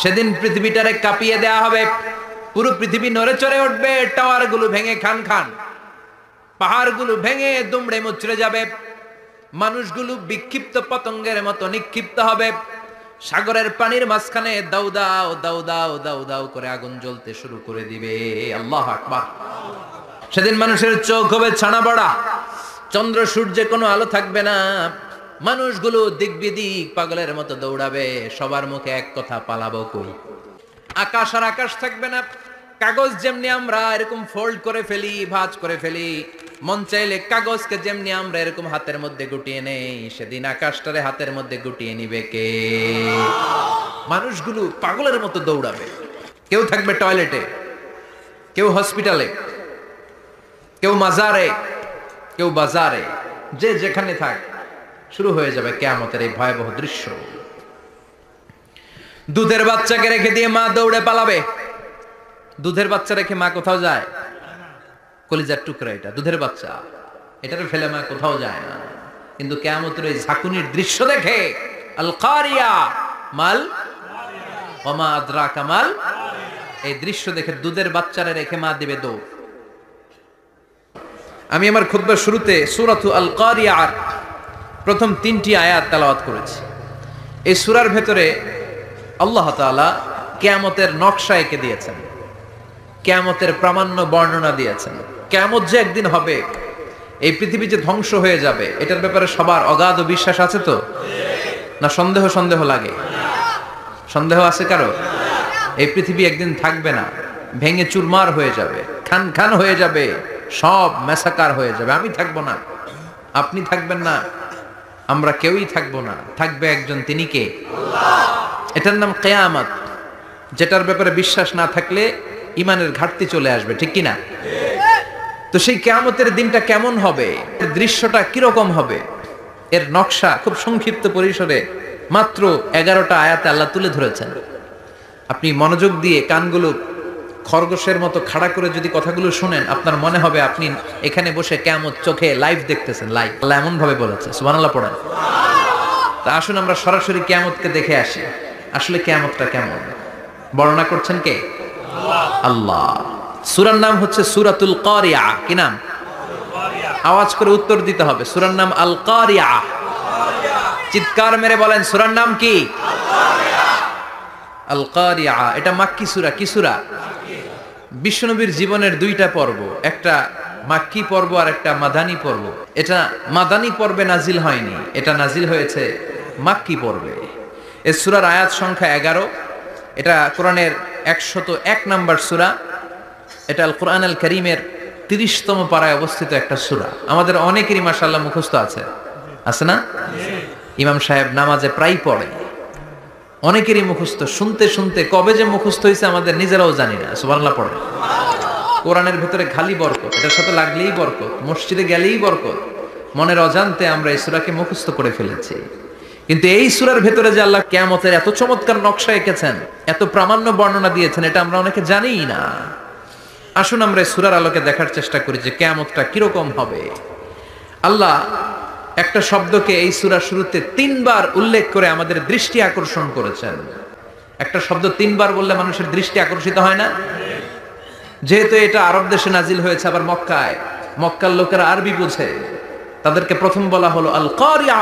সেদিন পৃথিবীটারে কাঁপিয়ে দেয়া হবে, পুরো পৃথিবী নড়ে চড়ে উঠবে, টাওয়ার গুলো ভেঙে খান খান, পাহাড়গুলো ভেঙে দুমড়ে মুচড়ে যাবে, মানুষগুলো বিক্ষিপ্ত পতঙ্গের মতো নিক্ষিপ্ত হবে, সাগরের পানির মাঝখানে দাউ দাউ দাউ দাউ দাউ দাউ করে আগুন জ্বলতে শুরু করে দিবে। আল্লাহু আকবার। সেদিন মানুষের চোখ হবে ছানা বড়া, চন্দ্র সূর্যে কোনো আলো থাকবে না, মানুষগুলো দিক বিদিক পাগলের মতো দৌড়াবে, সবার মুখে এক কথা, পালাবো কই। আকাশ আর আকাশ থাকবে না, কাগজ যেমনি আমরা এরকম ফোল্ড করে ফেলি, ভাঁজ করে ফেলি, মন চাইলে কাগজকে যেমনি আমরা এরকম হাতের মধ্যে গুটিয়ে নেই, সেদিন আকাশটারে হাতের মধ্যে গুটিয়ে নিবে কে? মানুষগুলো পাগলের মতো দৌড়াবে, কেউ থাকবে টয়লেটে, কেউ হসপিটালে, কেউ মাজারে, কেউ বাজারে, যে যেখানে থাক, শুরু হয়ে যাবে কিয়ামতের এই ভয়াবহ দৃশ্য। দুধের বাচ্চাকে রেখে দিয়ে মা দৌড়ে পালাবে। দুধের বাচ্চা রেখে মা কোথাও যায়? কলিজার টুকরা এটা, দুধের বাচ্চা, এটারে ফেলে মা কোথাও যায় না। কিন্তু কিয়ামতের এই ঝাঁকুনির দৃশ্য দেখে, আল কারিয়া মাল ওমা আদরাকা মাল, এই দৃশ্য দেখে দুধের বাচ্চারে রেখে মা দিবে দৌড়। আমি আমার খুতবার শুরুতে সূরাতু আল কারিয়ার প্রথম 3টি আয়াত তেলাওয়াত করেছি। এই সূরার ভেতরে আল্লাহ তাআলা কিয়ামতের নকশা এঁকে দিয়েছেন, কিয়ামতের প্রামাণ্য বর্ণনা দিয়েছেন। কিয়ামত যে একদিন হবে, এই পৃথিবী যে ধ্বংস হয়ে যাবে, এটার ব্যাপারে সবার অগাধ বিশ্বাস আছে তো? না সন্দেহ সন্দেহ লাগে? সন্দেহ আছে কারো? এই পৃথিবী একদিন থাকবে না, ভেঙে চুরমার হয়ে যাবে, খান খান হয়ে যাবে, সব ম্যাসাকার হয়ে যাবে। আমি থাকবো না, আপনি থাকবেন না, আমরা কেউই থাকবো না, থাকবে একজন, তিনি কে? এটার নাম কিয়ামত, যেটার ব্যাপারে বিশ্বাস না থাকলে ইমানের ঘাটতি চলে আসবে, ঠিক কিনা? তো সেই কিয়ামতের দিনটা কেমন হবে, দৃশ্যটা কিরকম হবে, এর নকশা খুব সংক্ষিপ্ত পরিসরে মাত্র 11টা আয়াতে আল্লাহ তুলে ধরেছেন। আপনি মনোযোগ দিয়ে কানগুলো খরগোশের মতো খাড়া করে যদি কথাগুলো শুনেন, আপনার মনে হবে আপনি এখানে বসে কিয়ামত চোখে লাইভ দেখতেছেন। লাইভ, আল্লাহ এমন ভাবে বলেছে, সুবহানাল্লাহ পড়েন। তা আসুন আমরা সরাসরি কিয়ামতকে দেখে আসি, আসলে কিয়ামতটা কেমন। বর্ণনা করছেন কে? আল্লাহ। সূরার নাম হচ্ছে সূরাতুল কারিয়া। কি নাম? আওয়াজ করে উত্তর দিতে হবে। সূরার নাম আল কারিয়া। চিৎকার মেরে বলেন, সূরার নাম কি? আল কারিয়া। এটা মাক্কি সূরা। কি সূরা? বিশ্বনবীর জীবনের 2টা পর্ব, একটা মাক্কি পর্ব আর একটা মাদানী পর্ব। এটা মাদানী পর্বে নাজিল হয়নি, এটা নাজিল হয়েছে মাক্কি পর্বে। এই সূরার আয়াত সংখ্যা 11। এটা কোরআনের 101 নম্বর সূরা। এটা আল কোরআন আল কারীমের 30তম পারায় অবস্থিত একটা সূরা। আমাদের অনেকেরই মাশাআল্লাহ মুখস্থ আছে, আছে না? ইমাম সাহেব নামাজে প্রায় পড়ে, অনেকেরই মুখস্থ। শুনতে শুনতে কবে যে মুখস্থ হয়েছে আমাদের নিজেরাও জানি না। সুবহানাল্লাহ পড়ে। কোরআনের ভেতরে খালি বরকত, এটার সাথে লাগলেই বরকত, মসজিদে গেলেই বরকত। মনের অজান্তে আমরা এই সূরাকে মুখস্থ করে ফেলেছি। কিন্তু এই সূরার ভেতরে যে আল্লাহ কিয়ামতের এত চমৎকার নকশা এঁকেছেন, এত প্রামাণ্য বর্ণনা দিয়েছেন, এটা আমরা অনেকে জানিই না। আসুন আমরা এই সূরার আলোকে দেখার চেষ্টা করি যে কিয়ামতটা কিরকম হবে। আল্লাহ একটা শব্দকে এই সূরার শুরুতে 3বার উল্লেখ করে আমাদের দৃষ্টি আকর্ষণ করেছেন। একটা শব্দ 3বার বললে মানুষের দৃষ্টি আকর্ষিত হয় না? যেহেতু এটা আরব দেশে নাজিল হয়েছে, আবার মক্কায়, মক্কার লোকেরা আরবি বুঝে, তাদেরকে প্রথম বলা হলো আল কারিয়া।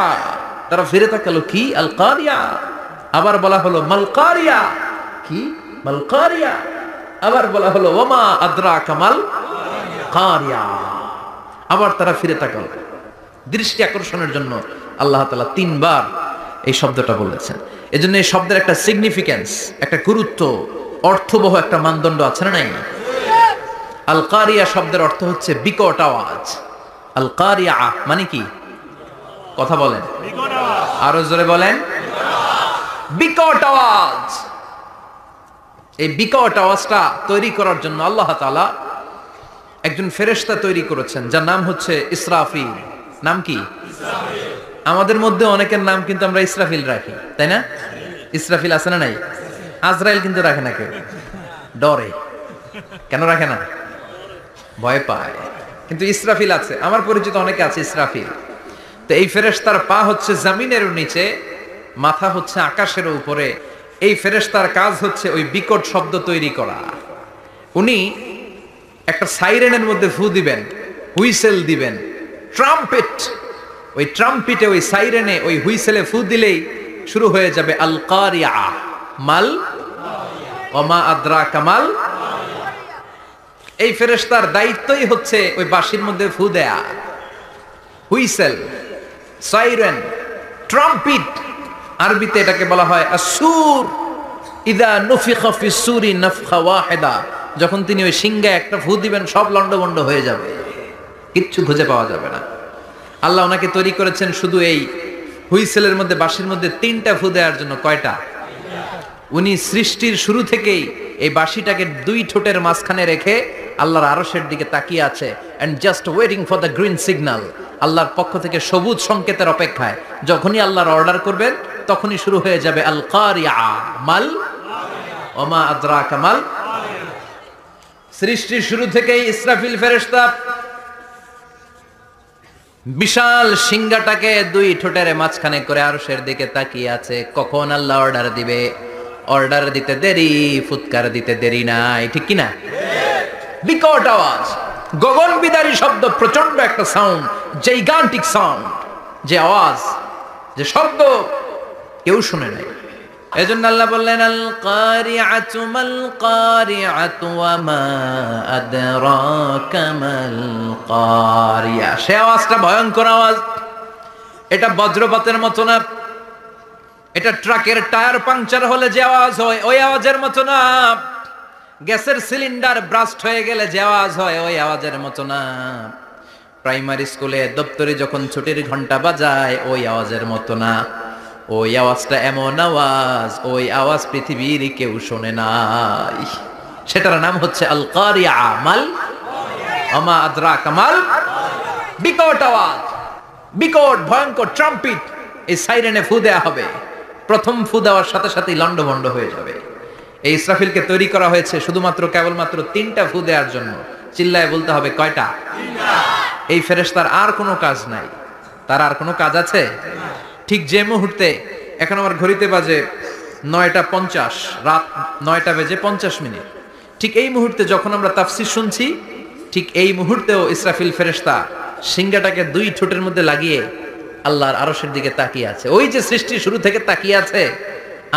তারা ফিরে তাকালো, কি আল কারিয়া? আবার বলা হলো মাল কারিয়া। কি মাল কারিয়া? আবার বলা হলো ওমা আদরাকা মাল কারিয়া। আবার তারা ফিরে তাকালো। দৃষ্টি আকর্ষণের জন্য আল্লাহ তাআলা 3বার এই শব্দটা বলেছেন। এজন্য এই শব্দের একটা সিগনিফিকেন্স, একটা গুরুত্ব, অর্থবহ একটা মানদণ্ড আছে না নাই? আল কারিয়া শব্দের অর্থ হচ্ছে বিকট আওয়াজ। আল কারিয়া মানে কি? কথা বলেন, আরো জোরে বলেন। বিকট আওয়াজ। এই বিকট আওয়াজটা তৈরি করার জন্য আল্লাহ তাআলা একজন ফেরেশতা তৈরি করেছেন, যার নাম হচ্ছে ইসরাফিল। নাম কি? আমাদের মধ্যে অনেকের নাম কিন্তু আমরা ইসরাফিল রাখি, তাই না? ইসরাফিল আছে না নাই? আজরাইল কিন্তু রাখে না কেউ, ডরে। কেন রাখে না? ভয় পায়। কিন্তু ইসরাফিল আছে, আমার পরিচিত অনেকে আছে ইসরাফিল। তো এই ফেরেশতার পা হচ্ছে জমিনের নিচে, মাথা হচ্ছে আকাশের উপরে। এই ফেরেশতার কাজ হচ্ছে ওই বিকট শব্দ তৈরি করা। উনি একটা সাইরেনের মধ্যে ফু দিবেন, হুইসেল দিবেন, ট্রাম্পেট, ওই ট্রাম্পিটে ওই সাইরেনে ওই হুইসেলে ফু দিলেই শুরু হয়ে যাবে আল কারিয়া, মাল ওমা আদরাকা মাল। এই ফেরেশতার দায়িত্বই হচ্ছে ওই বাঁশির মধ্যে ফু দেয়া, হুইসেল, সাইরেন, ট্রাম্পিট। আরবিতে এটাকে বলা হয় আসুর। ইদা নুফিখা ফিস সূরি নাফখা ওয়াহিদা, যখন তিনি ওই সিংহায় একটা ফু দিবেন সব লন্ডভন্ড হয়ে যাবে, কিচ্ছু খুঁজে পাওয়া যাবে না। আল্লাহ ওনাকে তৈরি করেছেন শুধু এই হুইসেলের মধ্যে, বাঁশির মধ্যে 3টা ফু দেওয়ার জন্য। কয়টা? উনি সৃষ্টির শুরু থেকেই এই বাঁশিটাকে 2 ঠোঁটের মাঝখানে রেখে আল্লাহর আরশের দিকে তাকিয়ে আছে, and just waiting for the green signal. আল্লাহর পক্ষ থেকে সবুজ সংকেতের অপেক্ষায়। যখনই আল্লাহর অর্ডার করবেন তখনই শুরু হয়ে যাবে আল কারিয়া, মাল ওমা আদরাকা মাল। সৃষ্টির শুরু থেকেই ইসরাফিল ফেরেশতা বিশাল সিংহাটাকে 2 ঠোঁটের মাঝখানে করে আরশের দিকে তাকিয়ে আছে, কখন আল্লাহ অর্ডার দিবে। অর্ডার দিতে দেরি, ফুৎকার দিতে দেরি নাই, ঠিক কি না? বিকট আওয়াজ, গগন বিদারী শব্দ, প্রচন্ড একটা সাউন্ড, জাইগান্টিক সাউন্ড, যে আওয়াজ, যে শব্দ কেউ শুনে নাই। এজন্য আল্লাহ বললেন আল কারিআতু মাল কারিআতু ওয়া মা আদরাকা মাল কারিয়া। সে আওয়াজটা ভয়ঙ্কর আওয়াজ। এটা বজ্রপাতের মতো না, এটা ট্রাকের টায়ার পাংচার হলে যে আওয়াজ হয় ওই আওয়াজের মতো না, গ্যাসের সিলিন্ডার ব্রাস্ট হয়ে গেলে যে আওয়াজ হয় ওই আওয়াজের মতো না, প্রাইমারি স্কুলে দপ্তরে যখন ছুটির ঘন্টা বাজায় ওই আওয়াজের মতো না। ওই আওয়াজটা এমন আওয়াজ, ওই আওয়াজ পৃথিবীর কেউ শোনে নাই। সেটার নাম হচ্ছে আল কারিয়া, মাল ওমা আদরাকা মাল। বিকট আওয়াজ, বিকট ভয়ঙ্কর ট্রাম্পিট, এই সাইরেনে ফু দেয়া হবে। প্রথম ফু দেওয়ার সাথে সাথেই লন্ডভন্ড হয়ে যাবে। এই ইসরাফিলকে তৈরি করা হয়েছে শুধুমাত্র কেবলমাত্র 3টা ফু দেওয়ার জন্য। চিল্লায় বলতে হবে কয়টা? 3টা। এই ফেরেশতার আর কোনো কাজ নাই। তার আর কোনো কাজ আছে? ঠিক যে মুহূর্তে, এখন আমার ঘড়িতে বাজে 9:50, রাত 9:50, ঠিক এই মুহূর্তে যখন আমরা তাফসীর শুনছি, ঠিক এই মুহূর্তেও ইসরাফিল ফেরেশতা সিংহাটাকে 2 ঠোঁটের মধ্যে লাগিয়ে আল্লাহর আরশের দিকে তাকিয়ে আছে। ওই যে সৃষ্টির শুরু থেকে তাকিয়ে আছে,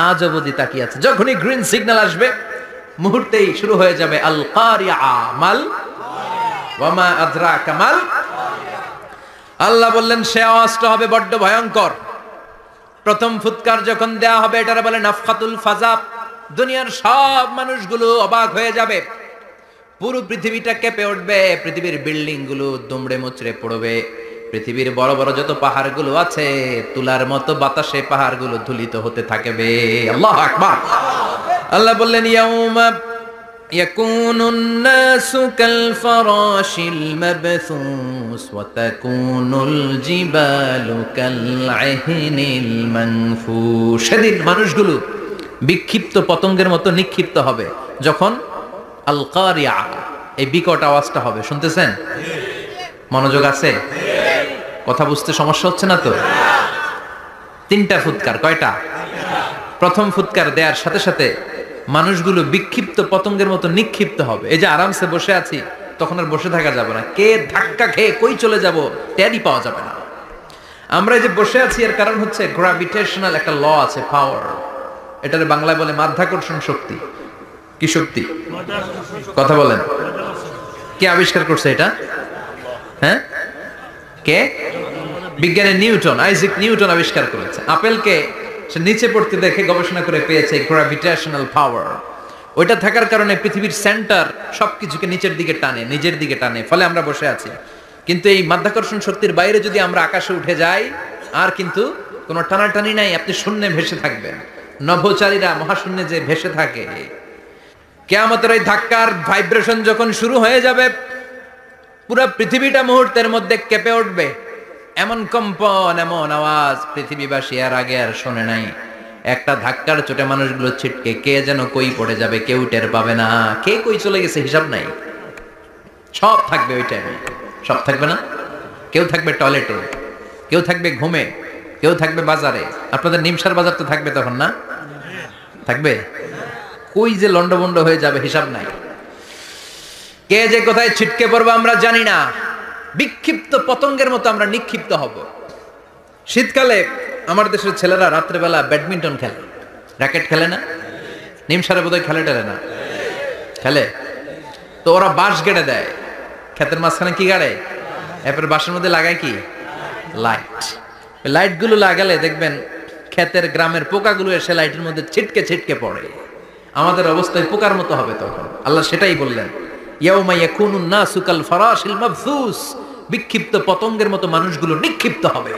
আজ অবধি তাকিয়ে আছে। যখনই গ্রিন সিগন্যাল আসবে মুহূর্তেই শুরু হয়ে যাবে আল কারিয়া, মাল ওয়া মা আদরাকা মাল। আল্লাহ বললেন সে আওয়াজটা হবে বড্ড ভয়ঙ্কর। প্রথম ফুৎকার যখন দেয়া হবে, এটার বলে নাফখাতুল ফাজা। দুনিয়ার সব মানুষগুলো অবাক হয়ে যাবে, পুরো পৃথিবীটা কেঁপে উঠবে, পৃথিবীর বিল্ডিং গুলো দুমড়ে মুচড়ে পড়বে, পৃথিবীর বড় বড় যত পাহাড়গুলো আছে তুলার মতো বাতাসে পাহাড়গুলো ধুলিত হতে থাকবে। আল্লাহু আকবার। আল্লাহ বললেন ইয়াউমা ইয়াকুনুন নাসু কাল ফারাশিল মাবথুস ওয়া তাকুনুল জিবালু কাল আহিনিল মানফুশ। সেদিন মানুষগুলো বিক্ষিপ্ত পতঙ্গের মতো নিক্ষিপ্ত হবে যখন আল কারিয়া, এই বিকট আওয়াজটা হবে। শুনতেছেন? মনোযোগ আছে? কথা বুঝতে সমস্যা হচ্ছে না তো? 3টা ফুৎকার। কয়টা? প্রথম ফুৎকার দেওয়ার সাথে সাথে মানুষগুলো বিক্ষিপ্ত পতঙ্গের মতো নিক্ষিপ্ত হবে। এই যে আরামসে বসে আছি, তখন আর বসে থাকা যাবে না। কে ধাক্কা খেয়ে কই চলে যাব টেরই পাওয়া যাবে না। আমরা এই যে বসে আছি এর কারণ হচ্ছে গ্র্যাভিটেশনাল একটা ল আছে, পাওয়ার। এটার বাংলায় বলে মাধ্যাকর্ষণ শক্তি। কি শক্তি? কথা বলেন। কে আবিষ্কার করছে এটা? হ্যাঁ, কে? বিজ্ঞানী নিউটন, আইজাক নিউটন আবিষ্কার করেছে। আপেলকে সে নিচে পড়তে দেখে গবেষণা করে পেয়েছে গ্র্যাভিটেশনাল পাওয়ার। ওইটা থাকার কারণে পৃথিবীর সেন্টার সবকিছুকে নিচের দিকে টানে, নিজের দিকে টানে, ফলে আমরা বসে আছি। কিন্তু এই মাধ্যাকর্ষণ শক্তির বাইরে যদি আমরা আকাশে উঠে যাই, আর কিন্তু কোনো টানাটানি নাই, আপনি শূন্যে ভেসে থাকবেন। নভোচারীরা মহাশূন্যে যে ভেসে থাকে, কিয়ামতের ওই ধাক্কার ভাইব্রেশন যখন শুরু হয়ে যাবে, পুরো পৃথিবীটা মুহূর্তের মধ্যে কেঁপে উঠবে। এমন কম্পন, এমন আওয়াজ পৃথিবীবাসী আর আগে আর শোনে নাই। একটা ধাক্কার চোটে মানুষগুলো ছিটকে কে যেন কই পড়ে যাবে, কেউ টের পাবে না। কে কই চলে গেছে হিসাব নাই। সব থাকবে ওই টাইমে, সব থাকবে না। কেউ থাকবে টয়লেটে, কেউ থাকবে ঘুমে, কেউ থাকবে বাজারে। আপনাদের নিমসার বাজার তো থাকবে তখন না? থাকবে? কই যে লন্ডভন্ড হয়ে যাবে হিসাব নাই। কে যে কোথায় ছিটকে পড়বো আমরা জানি না। বিক্ষিপ্ত পতঙ্গের মতো আমরা নিক্ষিপ্ত হব। শীতকালে আমার দেশের ছেলেরা রাত্রেবেলা ব্যাডমিন্টন খেলে, র্যাকেট খেলে না? নিমসারে বোধহয় খেলে টেলে না, খেলে তো ওরা বাঁশ গেড়ে দেয় ক্ষেতের মাঝখানে। কি গাড়ে? এরপরে বাঁশের মধ্যে লাগায় কি? লাইট। লাইট গুলো লাগালে দেখবেন ক্ষেতের গ্রামের পোকাগুলো এসে লাইটের মধ্যে ছিটকে ছিটকে পড়ে। আমাদের অবস্থায় পোকার মতো হবে তখন। আল্লাহ সেটাই বললেন, ইয়াউমা ইয়াকুনুন নাসু কাল ফারাশিল মাবসুস, বিক্ষিপ্ত পতঙ্গের মতো মানুষগুলো নিক্ষিপ্ত হবে।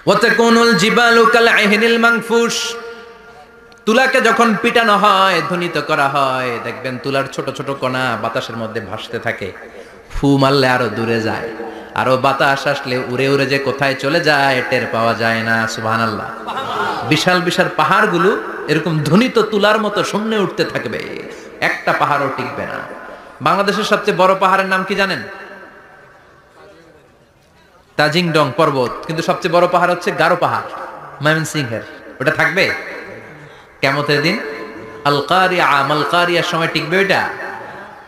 ওয়া তাকুনুল জিবালু কাল আহিনিল মানফুশ, তুলাকে যখন পিটানো হয়, ধ্বনিত করা হয়, দেখবেন তুলার ছোট ছোট কণা বাতাসের মধ্যে ভাসতে থাকে। ফু মারলে আরো দূরে যায়, আরো বাতাস আসলে উড়ে উড়ে যে কোথায় চলে যায় টের পাওয়া যায় না। সুবহানাল্লাহ। বিশাল বিশাল পাহাড়গুলো এরকম ধ্বনিত তুলার মতো শূন্যে উঠতে থাকবে, একটা পাহাড়ও টিকবে না। বাংলাদেশের সবচেয়ে বড় পাহাড়ের নাম কি জানেন? তাজিংডং পর্বত। কিন্তু সবচেয়ে বড় পাহাড় হচ্ছে গারো পাহাড়, ময়মনসিংহের। ওটা থাকবে কিয়ামতের দিন? আল কারিয়া, মাল কারিয়ার সময় টিকবে ওইটা?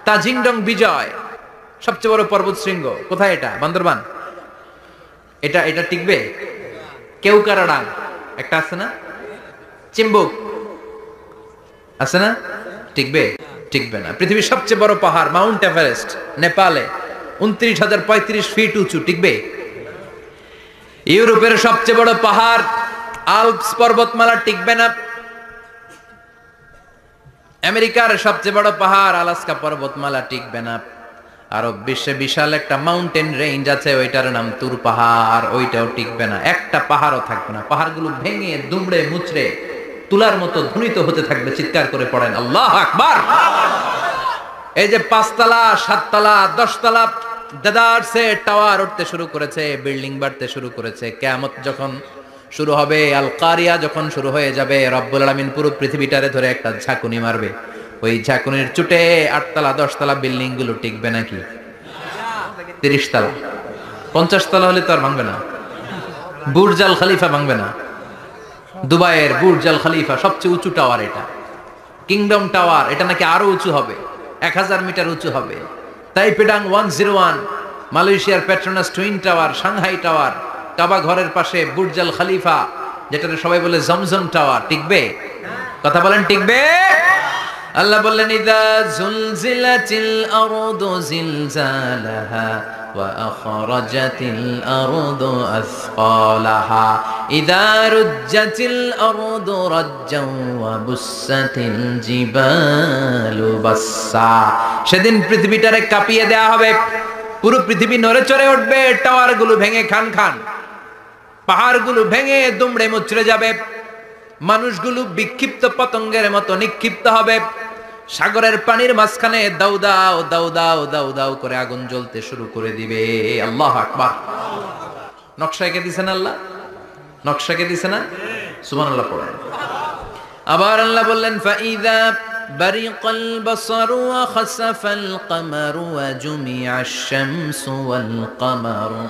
তাজিংডং বিজয় সবচেয়ে বড় পর্বত শৃঙ্গ, কোথায় এটা? বান্দরবান। এটা টিকবে? কেউকারাডাং একটা আছে না, চিম্বুক আছে না, টিকবে? টিকবে না। পৃথিবীর সবচেয়ে বড় পাহাড় মাউন্ট এভারেস্ট নেপালে 29,035 ফিট উঁচু, টিকবে? ইউরোপের সবচেয়ে বড় পাহাড় আল্পস পর্বতমালা, টিকবে না। আমেরিকার সবচেয়ে বড় পাহাড় আলাস্কা পর্বতমালা, টিকবে না। আরব বিশ্বে বিশাল একটা মাউন্টেন রেঞ্জ আছে, ওইটার নাম তুর পাহাড়, ওইটাও টিকবে না। একটা পাহাড়ও থাকবে না। পাহাড়গুলো ভেঙে দুমড়ে মুচড়ে তুলার মতো ধ্বনিত হতে থাকবে। চিৎকার করে পড়েন আল্লাহু আকবার। এই যে 5 তলা 7 তলা 10 তলা দেদারসে টাওয়ার উঠতে শুরু করেছে, বিল্ডিং বাড়তে শুরু করেছে, কিয়ামত যখন শুরু হবে, আল কারিয়া যখন শুরু হয়ে যাবে, রব্বুল আলামিন পুরো পৃথিবীটারে ধরে একটা ঝাঁকুনি মারবে। ওই ঝাঁকুনির চুটে 8 তলা 10 তলা বিল্ডিং গুলো টিকবে নাকি? 30 তলা 50 তলা হলে তো আর ভাঙবে না। বুর্জ আল খলিফা ভাঙবে না। দুবাইয়ের বুর্জ আল খলিফা সবচেয়ে উঁচু টাওয়ার, এটা কিংডম টাওয়ার। এটা নাকি আরো উঁচু হবে, 1000 মিটার উঁচু হবে। তাইপেডাং 101, মালয়েশিয়ার Petronas twin tower, Shanghai tower, Kaaba ঘরের পাশে বুর্জ আল খলিফা, যেটা সবাই বলে জমজম টাওয়ার, টিকবে? কথা বলেন, টিকবে? আল্লাহ বললেন, ইযা জুলজিলাতিল আরদু জিলজালাহা ওয়া আখরাজাতিল আরদু আসকালাহা ইযা রুজ্জাতিল আরদু রাজ্জান ওয়া বুসাতিল জিবালু বাসসা। সেদিন পৃথিবীটারে কাঁপিয়ে দেয়া হবে, পুরো পৃথিবী নড়ে চড়ে উঠবে, টাওয়ারগুলো ভেঙে খান খান, পাহাড়গুলো ভেঙে দুমড়ে মুচড়ে যাবে, মানুষগুলো বিক্ষিপ্ত পতঙ্গের মতো নিক্ষিপ্ত হবে। সাগরের পানির মাঝখানে দাউ দাউ দাউ দাউ দাউ দাউ করে আগুন জ্বলতে শুরু করে দিবে। আল্লাহু আকবার। নকশা এঁকে দিছেন আল্লাহ, নকশা এঁকে দিছে না? সুবহানাল্লাহ পড়েন। আবার আল্লাহ বললেন, ফাইযা বারিকাল বাসারু ওয়া খাসাফাল কামারু ওয়া জুমিআশ শামসু ওয়াল কামারু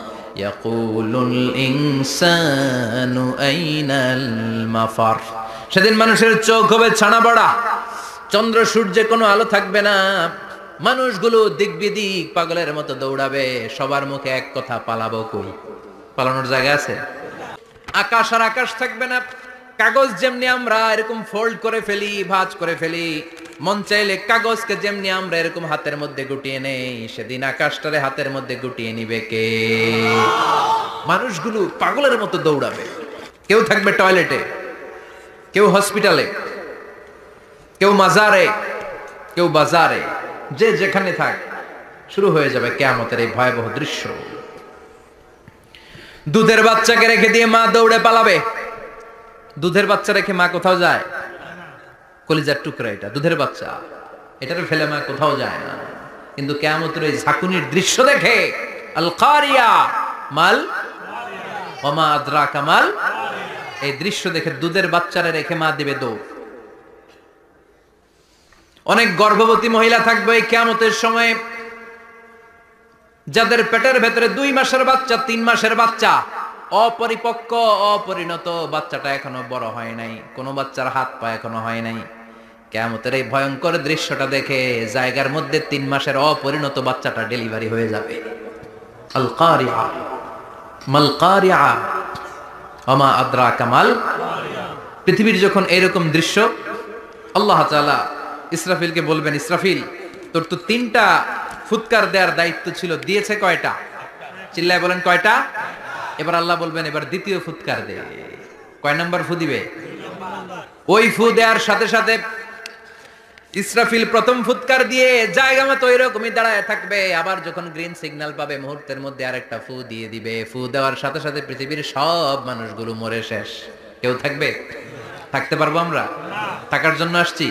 ইয়াকুলুল ইনসানু আইনাল মাফার। সেদিন মানুষের চোখ হবে ছানা বড়া, চন্দ্র সূর্যে কোনো আলো থাকবে না, মানুষগুলো দিক বিদিক পাগলের মতো দৌড়াবে, সবার মুখে এক কথা, পালাবো কই? পালানোর জায়গা আছে? আকাশ আর আকাশ থাকবে না। কাগজ যেমনি আমরা এরকম ফোল্ড করে ফেলি, ভাঁজ করে ফেলি, মন চাইলে কাগজকে যেমনি আমরা এরকম হাতের মধ্যে গুটিয়ে নেই, সেদিন আকাশটারে হাতের মধ্যে গুটিয়ে নিবে কে? মানুষগুলো পাগলের মতো দৌড়াবে। কেউ থাকবে টয়লেটে, কেউ হসপিটালে, কেউ মাজারে, কেউ বাজারে, যে যেখানে থাক, শুরু হয়ে যাবে কিয়ামতের এই ভয়াবহ দৃশ্য। দুধের বাচ্চাকে রেখে দিয়ে মা দৌড়ে পালাবে। দুধের বাচ্চা রেখে মা কোথাও যায়? কলিজার টুকরা এটা, দুধের বাচ্চা, এটারে ফেলে মা কোথাও যায় না। কিন্তু কিয়ামতের এই ঝাঁকুনির দৃশ্য দেখে, আল কারিয়া মাল ওয়া মা আদরাকা মাল, এই দৃশ্য দেখে দুধের বাচ্চারে রেখে মা দিবে দৌড়। অনেক গর্ভবতী মহিলা থাকবে এই কিয়ামতের সময়, যাদের পেটের ভেতরে 2 মাসের বাচ্চা, 3 মাসের বাচ্চা, অপরিপক্ক অপরিণত, বাচ্চাটা এখনো বড় হয় নাই, কোনো বাচ্চার হাত পা এখনো হয় নাই। কিয়ামতের এই ভয়ঙ্কর দৃশ্যটা দেখে জায়গার মধ্যে 3 মাসের অপরিণত বাচ্চাটা ডেলিভারি হয়ে যাবে। আল কারিআ মাল কারিআ ওমা আদরাকা মাল। পৃথিবীর যখন এরকম দৃশ্য, আল্লাহ তাআলা ইসরাফিলকে বলবেন, ইসরাফিল তোর তো 3টা ফুৎকার দেওয়ার দায়িত্ব ছিল, দিয়েছে কয়টা? চিল্লায় বলেন কয়টা? এবার আল্লাহ বলবেন এবার দ্বিতীয় ফুৎকার দে। কয় নাম্বার ফু দিবে? ওই ফু দেওয়ার সাথে সাথে ইসরাফিল প্রথম ফুৎকার দিয়ে জায়গা মতো এরকমই দাঁড়ায় থাকবে, আবার যখন গ্রিন সিগন্যাল পাবে মুহূর্তের মধ্যে আরেকটা ফু দিয়ে দিবে। ফু দেওয়ার সাথে সাথে পৃথিবীর সব মানুষগুলো মরে শেষ। কেউ থাকবে? থাকতে পারবো আমরা? থাকার জন্য আসছি।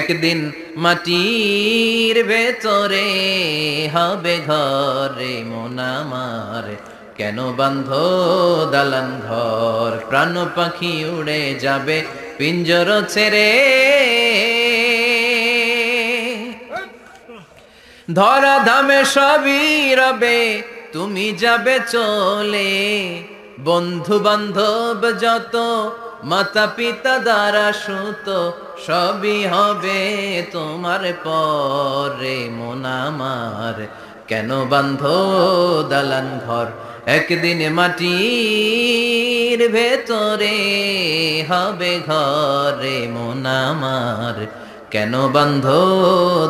একদিন মাটির ভেতরে হবে ঘরে মন আমার, কেন বাঁধো দালান ঘর, প্রাণ পাখি উড়ে যাবে পিঞ্জর ছেড়ে, ধরা ধামে সবই রবে তুমি যাবে চলে, বন্ধু বান্ধব যত মাতা পিতা দ্বারা সুত সবই হবে তোমার পরে মন আমার, কেন বাঁধো দালান ঘর, একদিন মাটির ভেতরে হবে ঘরে মন আমার, কেন বাঁধো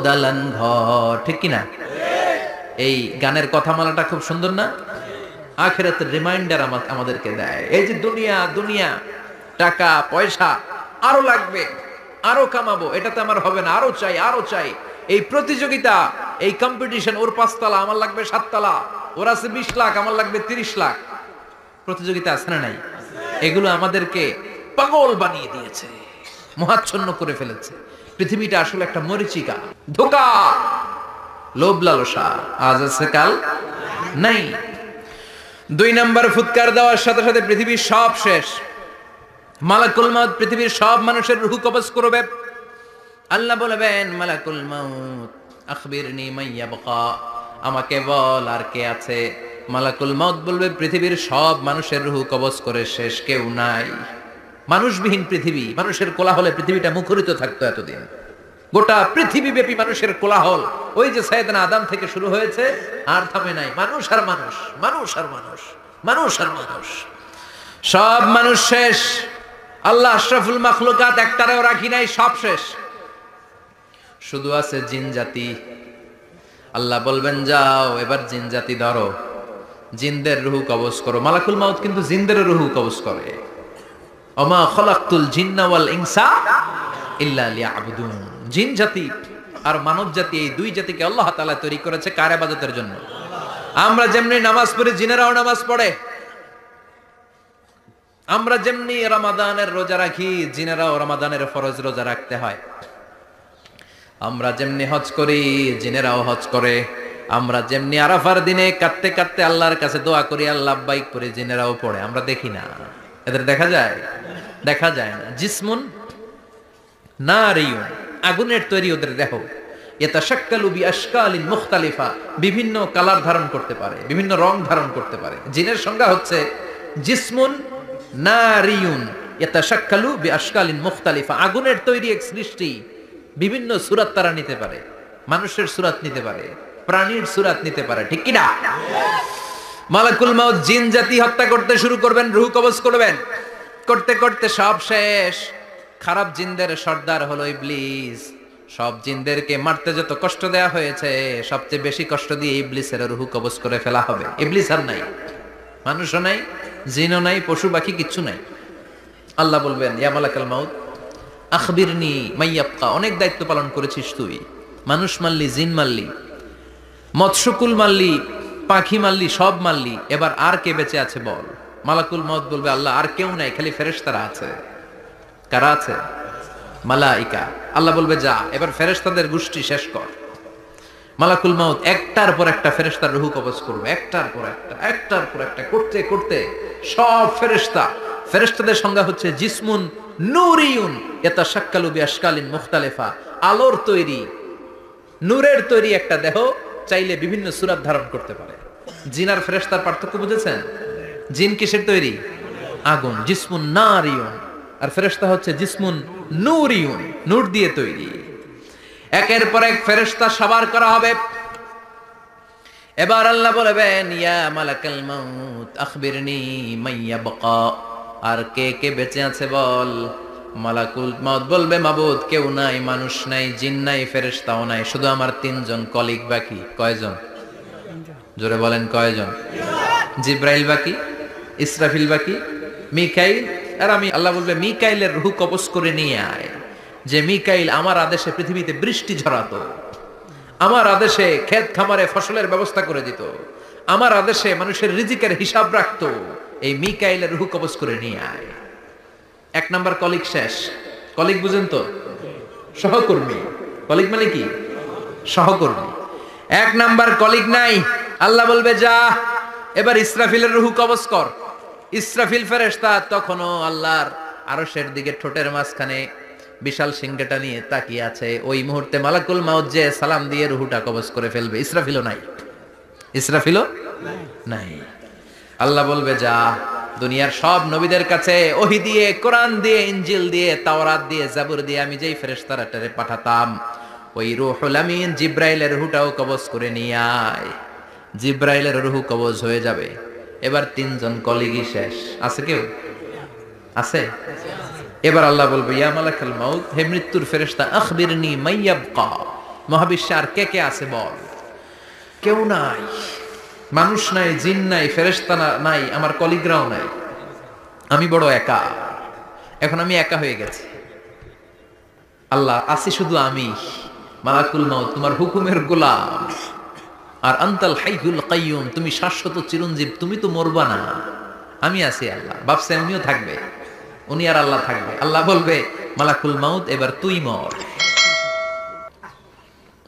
দালান ঘর। ঠিক কিনা? এই গানের কথামালাটা খুব সুন্দর না? আখিরাতের রিমাইন্ডার আমাদেরকে দেয়। এই যে দুনিয়া দুনিয়া, টাকা পয়সা আরো লাগবে, আরো কামাবো, এটাতে আমার হবে না, আরো চাই আরো চাই। এই প্রতিযোগিতা, এই কম্পিটিশন, ওর 5 তলা আমার লাগবে 7 তলা, ওর আছে 20 লাখ আমার লাগবে 30 লাখ। প্রতিযোগিতা আছে না নাই? এগুলো আমাদেরকে পাগল বানিয়ে দিয়েছে, মোহাচ্ছন্ন করে ফেলেছে। পৃথিবীটা আসলে একটা মরিচিকা, ধোঁকা, লোভ লালসা, আজ আছে কাল নাই। 2 নাম্বার ফুৎকার দেওয়ার সাথে সাথে পৃথিবীর সব শেষ। মালাকুল মাউত পৃথিবীর সব মানুষের রূহ কবজ করবে। আল্লাহ বলবেন, মালাকুল মাউত আখবিরনি মাইয়াবকা, আমাকে বল আর কে আছে। মালাকুল মাউত বলবে, পৃথিবীর সব মানুষের রূহ কবজ করে শেষ, কেউ নাই। মানুষবিহীন পৃথিবী, মানুষের কোলাহলে পৃথিবীটা মুখরিত থাকতো এতদিন। গোটা পৃথিবী ব্যাপী মানুষের কোলাহল, ওই যে সাইয়েদনা আদম থেকে শুরু হয়েছে, আর থামে নাই। মানুষ আর মানুষ, মানুষ আর মানুষ, মানুষ আর মানুষ, সব মানুষ শেষ। আল্লাহ আশরাফুল মাখলুকাত একটারেও রাখি নাই, সব শেষ। শুধু আছে জিন জাতি। আল্লাহ বলবেন, যাও এবার জিন জাতি ধরো, জিনদের রূহ কবজ করো। মালাকুল মাউত কিন্তু জিনদের রূহ কবজ করে। ওমা খলাকতুল জিন্না ওয়াল ইনসা ইল্লা লিয়াবুদুন। জিন জাতি আর মানব জাতি, এই 2 জাতিকে আল্লাহ তাআলা তৈরি করেছে কার ইবাদতের জন্য? আমরা যেমনি নামাজ পড়ি, জিনেরাও নামাজ পড়ে। আমরা যেমনি রমাদানের রোজা রাখি, জিনেরাও রমাদানের ফরজ রোজা রাখতে হয়। আমরা যেমনি হজ করি, জিনেরাও হজ করে। আমরা যেমনি আরাফার দিনে কাঁদতে কাঁদতে আল্লাহর কাছে দোয়া করি, আল্লাহ লাব্বাইক করে, জিনেরাও পড়ে। আমরা দেখি না, এদের দেখা যায়? দেখা যায় না। জিসমুন নারিয়ুন, আগুনের তৈরি ওদের দেহ। ইয়াতাশাক্কালু বিআশকালিন মুখতালিফা, বিভিন্ন কালার ধারণ করতে পারে, বিভিন্ন রং ধারণ করতে পারে। জিনের সংজ্ঞা হচ্ছে জিসমুন নারিয়ুন ইয়াতাশাক্কালু বিআশকালিন মুখতালিফা, আগুনের তৈরি এক সৃষ্টি, বিভিন্ন সূরত তারা নিতে পারে। মানুষের সূরত নিতে পারে, প্রাণীর সূরত নিতে পারে। ঠিক কি না? মালাকুল মাউত জিন জাতি হত্যা করতে শুরু করবেন, রূহ কবজ করবেন। করতে করতে সব শেষ। খারাপ জিনদের সর্দার হলো ইবলিস। সব জিনদেরকে মারতে যত কষ্ট দেয়া হয়েছে, সবচেয়ে বেশি কষ্ট দিয়ে ইবলিসের রূহ কবজ করে ফেলা হবে। ইবলিস আর নাই, মানুষও নাই, জিনও নাই, পশু পাখি কিচ্ছু নাই। আল্লাহ বলবেন, ইয়া মালাকুল মাউত আখবিরনি মাইয়াবকা, অনেক দায়িত্ব পালন করেছিস তুই। মানুষ মারলি, জিন মারলি, মৎস্যকুল মারলি, পাখি মারলি, সব মারলি, এবার আর কে বেঁচে আছে বল। মালাকুল মাউত বলবে, আল্লাহ আর কেউ নাই, খালি ফেরেশতারা আছে। কারা আছে? মালাইকা। আল্লাহ বলবে, যা এবার ফেরেশতাদের গোষ্ঠী শেষ কর। মালাকুল মাউত একটার পর একটা ফেরেশতার রূহ কবজ করবে, একটার পর একটা, একটার পর একটা, করতে করতে সব ফেরেশতা। ফেরেশতাদের সংজ্ঞা হচ্ছে জিসমুন নূরিয়ুন ইয়াতাশাক্কালু বিআশকালিন মুখতালিফা, আলোর তৈরি, নূরের তৈরি একটা দেহ, চাইলে বিভিন্ন সূরত ধারণ করতে পারে। জিন আর ফেরেশতার পার্থক্য বুঝেছেন? জিন কিসের তৈরি? আগুন, জিসমুন নারিয়ুন। আর ফেরেশতা হচ্ছে জিসমুন নূরিয়ুন, নূর দিয়ে তৈরি। একের পর এক ফেরেশতা সবার করা হবে। এবার আল্লাহ বলবেন, ইয়া মালাকাল মাউত আখবিরনি মাইয়া বাকা, আর কে কে বেঁচে আছে বল। মালাকুল মাউত বলবে, মাবুদ কেউ নাই, মানুষ নাই, জিন নাই, ফেরেশতাও নাই, শুধু আমার তিনজন কলিগ বাকি। কয়জন? জোরে বলেন কয়জন? জিব্রাইল বাকি, ইসরাফিল বাকি, মিকাইল। আর আমি, আল্লাহ বলবে মিকাইলের রূহ কবজ করে নিয়ে আয়। যে মিকাইল আমার আদেশে পৃথিবীতে বৃষ্টি ঝরাতো, আমার আদেশে ক্ষেত খামারে ফসলের ব্যবস্থা করে দিত, আমার আদেশে মানুষের রিজিকের হিসাব রাখতো, এই মিকাইলের রূহ কবজ করে নিয়ে আয়। এক নাম্বার কলিগ শেষ। কলিগ বুঝেন তো? সহকর্মী। কলিগ মানে কি? সহকর্মী। এক নাম্বার কলিগ নাই। আল্লাহ বলবে যা, এবার ইসরাফিলের রূহ কবজ কর। ইসরাফিল ফেরেশতা তখনও আল্লাহর আরশের দিকে ঠোঁটের মাঝখানে বিশাল সিংহটা নিয়ে তাকিয়ে আছে। ওই মুহূর্তে মালাকুল মাউত যে সালাম দিয়ে রূহটা কবজ করে ফেলবে। ইসরাফিলও নাই। ইসরাফিলও নাই। আল্লাহ বলবে যা, দুনিয়ার সব নবীদের কাছে ওহী দিয়ে, কোরআন দিয়ে, ইনজিল দিয়ে, তাওরাত দিয়ে, জাবুর দিয়ে আমি যেই ফেরেশতাটারে পাঠাতাম, ওই রূহুল আমিন জিব্রাইলের রূহটাও কবজ করে নিয়ে আয়। জিব্রাইলের রূহ কবজ হয়ে যাবে। এবার তিনজন কলিগই শেষ। আছে কেউ? আছে? এবার আল্লাহ বলবে, ইয়া মালাকাল মাউত, হে মৃত্যুর ফেরেশতা, আখবিরনি মাইয়াবকা, মহাবিশ্বে আর কে কে আছে বল। কেউ নাই, মানুষ নাই, জিন নাই, ফেরেশতা নাই, আমার কলিগরাও নাই, আমি বড় একা। এখন আমি একা হয়ে গেছি। আল্লাহ, আছি শুধু আমি, মালাকুল মাউত তোমার হুকুমের গোলাম। আর আনতাল হাইয়ুল কাইয়ুম, তুমি শাশ্বত চিরঞ্জীব, তুমি তো মরবা না, আমি আছি। আল্লাহ ভাবছে উনিও থাকবে, উনি আর আল্লাহ থাকবে। আল্লাহ বলবে, মালাকুল মাউত এবার তুই মর,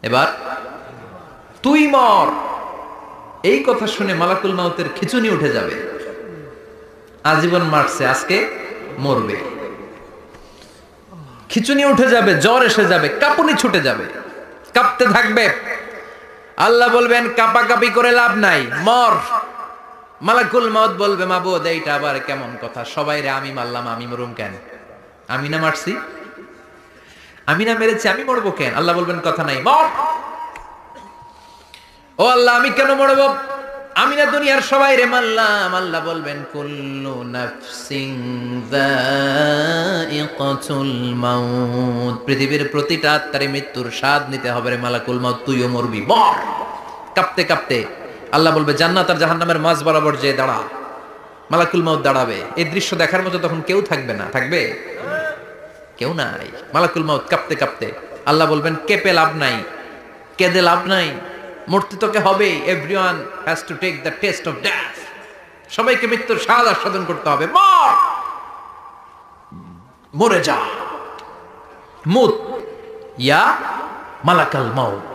এবার তুই মর। এই কথা শুনে মালাকুল মাউতের খিচুনি উঠে যাবে। আজীবন মারছে, আজকে মরবে। খিচুনি উঠে যাবে, জ্বর এসে যাবে, কাঁপুনি ছুটে যাবে, কাঁপতে থাকবে। আল্লাহ বলবেন, কাঁপাকাঁপি করে লাভ নাই, মর। মালাকুল মাউত বলবে, মাবুদ এইটা আবার কেমন কথা? সবাই রে আমি মারলাম, আমি মরুম কেন? আমি না মারছি, আমি না মেরেছি, আমি মরবো কেন? আল্লাহ বলবেন, কথা নাই, মর। ও আল্লাহ, আমি কেন মরবো? আমি না দুনিয়ার সবাই রে মারলাম। আল্লাহ বলবেন, কুল্লু নাফসিন যায়িকাতুল মাউত, পৃথিবীর প্রতিটা আত্মারে মৃত্যুর স্বাদ নিতে হবে রে মালাকুল মাউত, তুইও মরবি, মর। কাঁপতে কাঁপতে আল্লাহ বলবে, জান্নাত আর জাহান্নামের মাঝ বরাবর যে দাঁড়া। মালাকুল মাউত দাঁড়াবে। এই দৃশ্য দেখার মতো তখন কেউ থাকবে না। থাকবে? কেউ নাই। মালাকুল মাউত কাঁপতে কাঁপতে আল্লাহ বলবেন, কেঁপে লাভ নাই, কেঁদে লাভ নাই, মরতে তোকে হবে। Everyone has to take the test of death, সবাইকে মৃত্যুর স্বাদ আস্বাদন করতে হবে। মর, মরে যা, মুত ইয়া মালাকাল মাউত।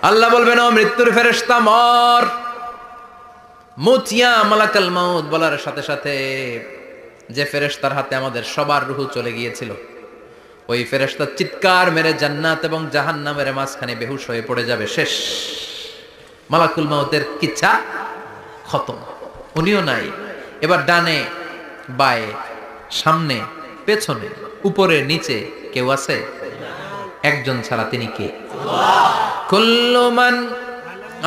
আল্লাহ বলবেন, ও মৃত্যুর ফেরেশতা মর, মুত ইয়া মালাকাল মাউত। বলার সাথে সাথে যে ফেরেশতার হাতে আমাদের সবার রূহ চলে গিয়েছিল, ওই ফেরেশতা চিৎকার মেরে জান্নাত এবং জাহান্নামের মাঝখানে বেহুশ হয়ে পড়ে যাবে। শেষ। মালাকুল মাউতের কিচ্ছা খতম, উনিও নাই। এবার ডানে বায়ে, সামনে পেছনে, উপরে নিচে কেউ আছে? একজন ছাড়া, তিনি কে? কুল্লু মান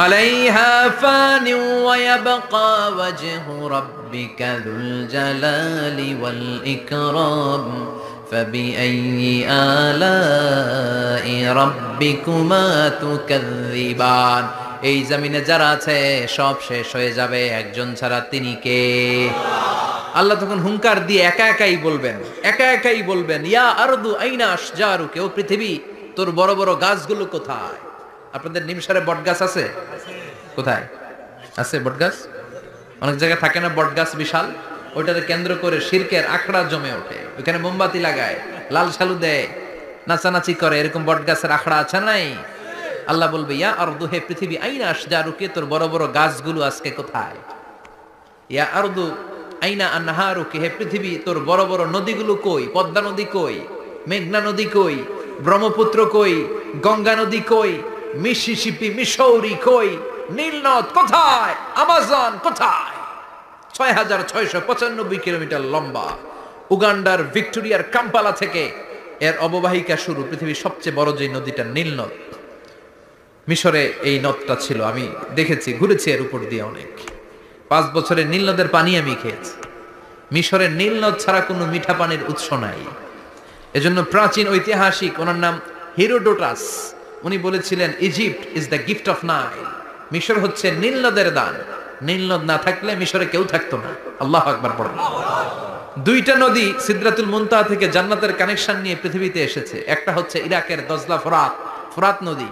আলাইহা ফানি ওয়া ইয়াবকা ওয়াজহু রাব্বিকা যুল জালালি ওয়াল ইকরাম ফাবিআইয়ি আলাই রাব্বিকুমা তুকাযযিবান। এই জমিনে যারা আছে সব শেষ হয়ে যাবে, একজন ছাড়া, তিনি কে? আল্লাহ তখন হুঙ্কার দিয়ে একা একাই বলবেন, একা একাই বলবেন, ইয়া আরদু আইনা আশজারুকা, ও পৃথিবী তোর বড় বড় গাছগুলো কোথায়? আপনাদের নিমসারে বট গাছ আছে? কোথায় আছে বট গাছ? অনেক জায়গায় থাকে না বট গাছ বিশাল, ওইটাকে কেন্দ্র করে শিরকের আখড়া জমে ওঠে, ওইখানে মোমবাতি লাগায়, লাল শালু দেয়, নাচানাচি করে, এরকম বট গাছের আখড়া আছে নাই? আল্লাহ বলবে, ইয়া আরদু, হে পৃথিবী, আইনা আশজারুকা, তোর বড় বড় গাছগুলো আজকে কোথায়? ইয়া আরদু আইনা আনহারুকা, হে পৃথিবী তোর বড় বড় নদীগুলো কই? পদ্মা নদী কই? মেঘনা নদী কই? ব্রহ্মপুত্র কই? গঙ্গা নদী কই? মিসিসিপি, মিসৌরি কই? নীল নদ কোথায়? আমাজন কোথায়? 6695 কিলোমিটার লম্বা। উগান্ডার ভিক্টোরিয়ার কাম্পালা থেকে এর অববাহিকা শুরু। পৃথিবীর সবচেয়ে বড় যে নদীটা নীল নদ, মিশরে এই নদটা ছিল। আমি দেখেছি, ঘুরেছি এর উপর দিয়ে অনেক। 5 বছরে নীল নদের পানি আমি খেয়েছি। মিশরের নীল নদ ছাড়া কোনো মিঠা পানির উৎস নাই। এজন্য প্রাচীন ঐতিহাসিক, ওনার নাম হিরোডোটাস, উনি বলেছিলেন Egypt is the gift of Nile. মিশর হচ্ছে নীল নদের দান। নীল নদ না থাকলে মিশরে কেউ থাকতো না। আল্লাহু আকবার পড়েন। দুইটা নদী সিদরাতুল মুনতাহা থেকে জান্নাতের কানেকশন নিয়ে পৃথিবীতে এসেছে। একটা হচ্ছে ইরাকের দজলা ফোরাত নদী,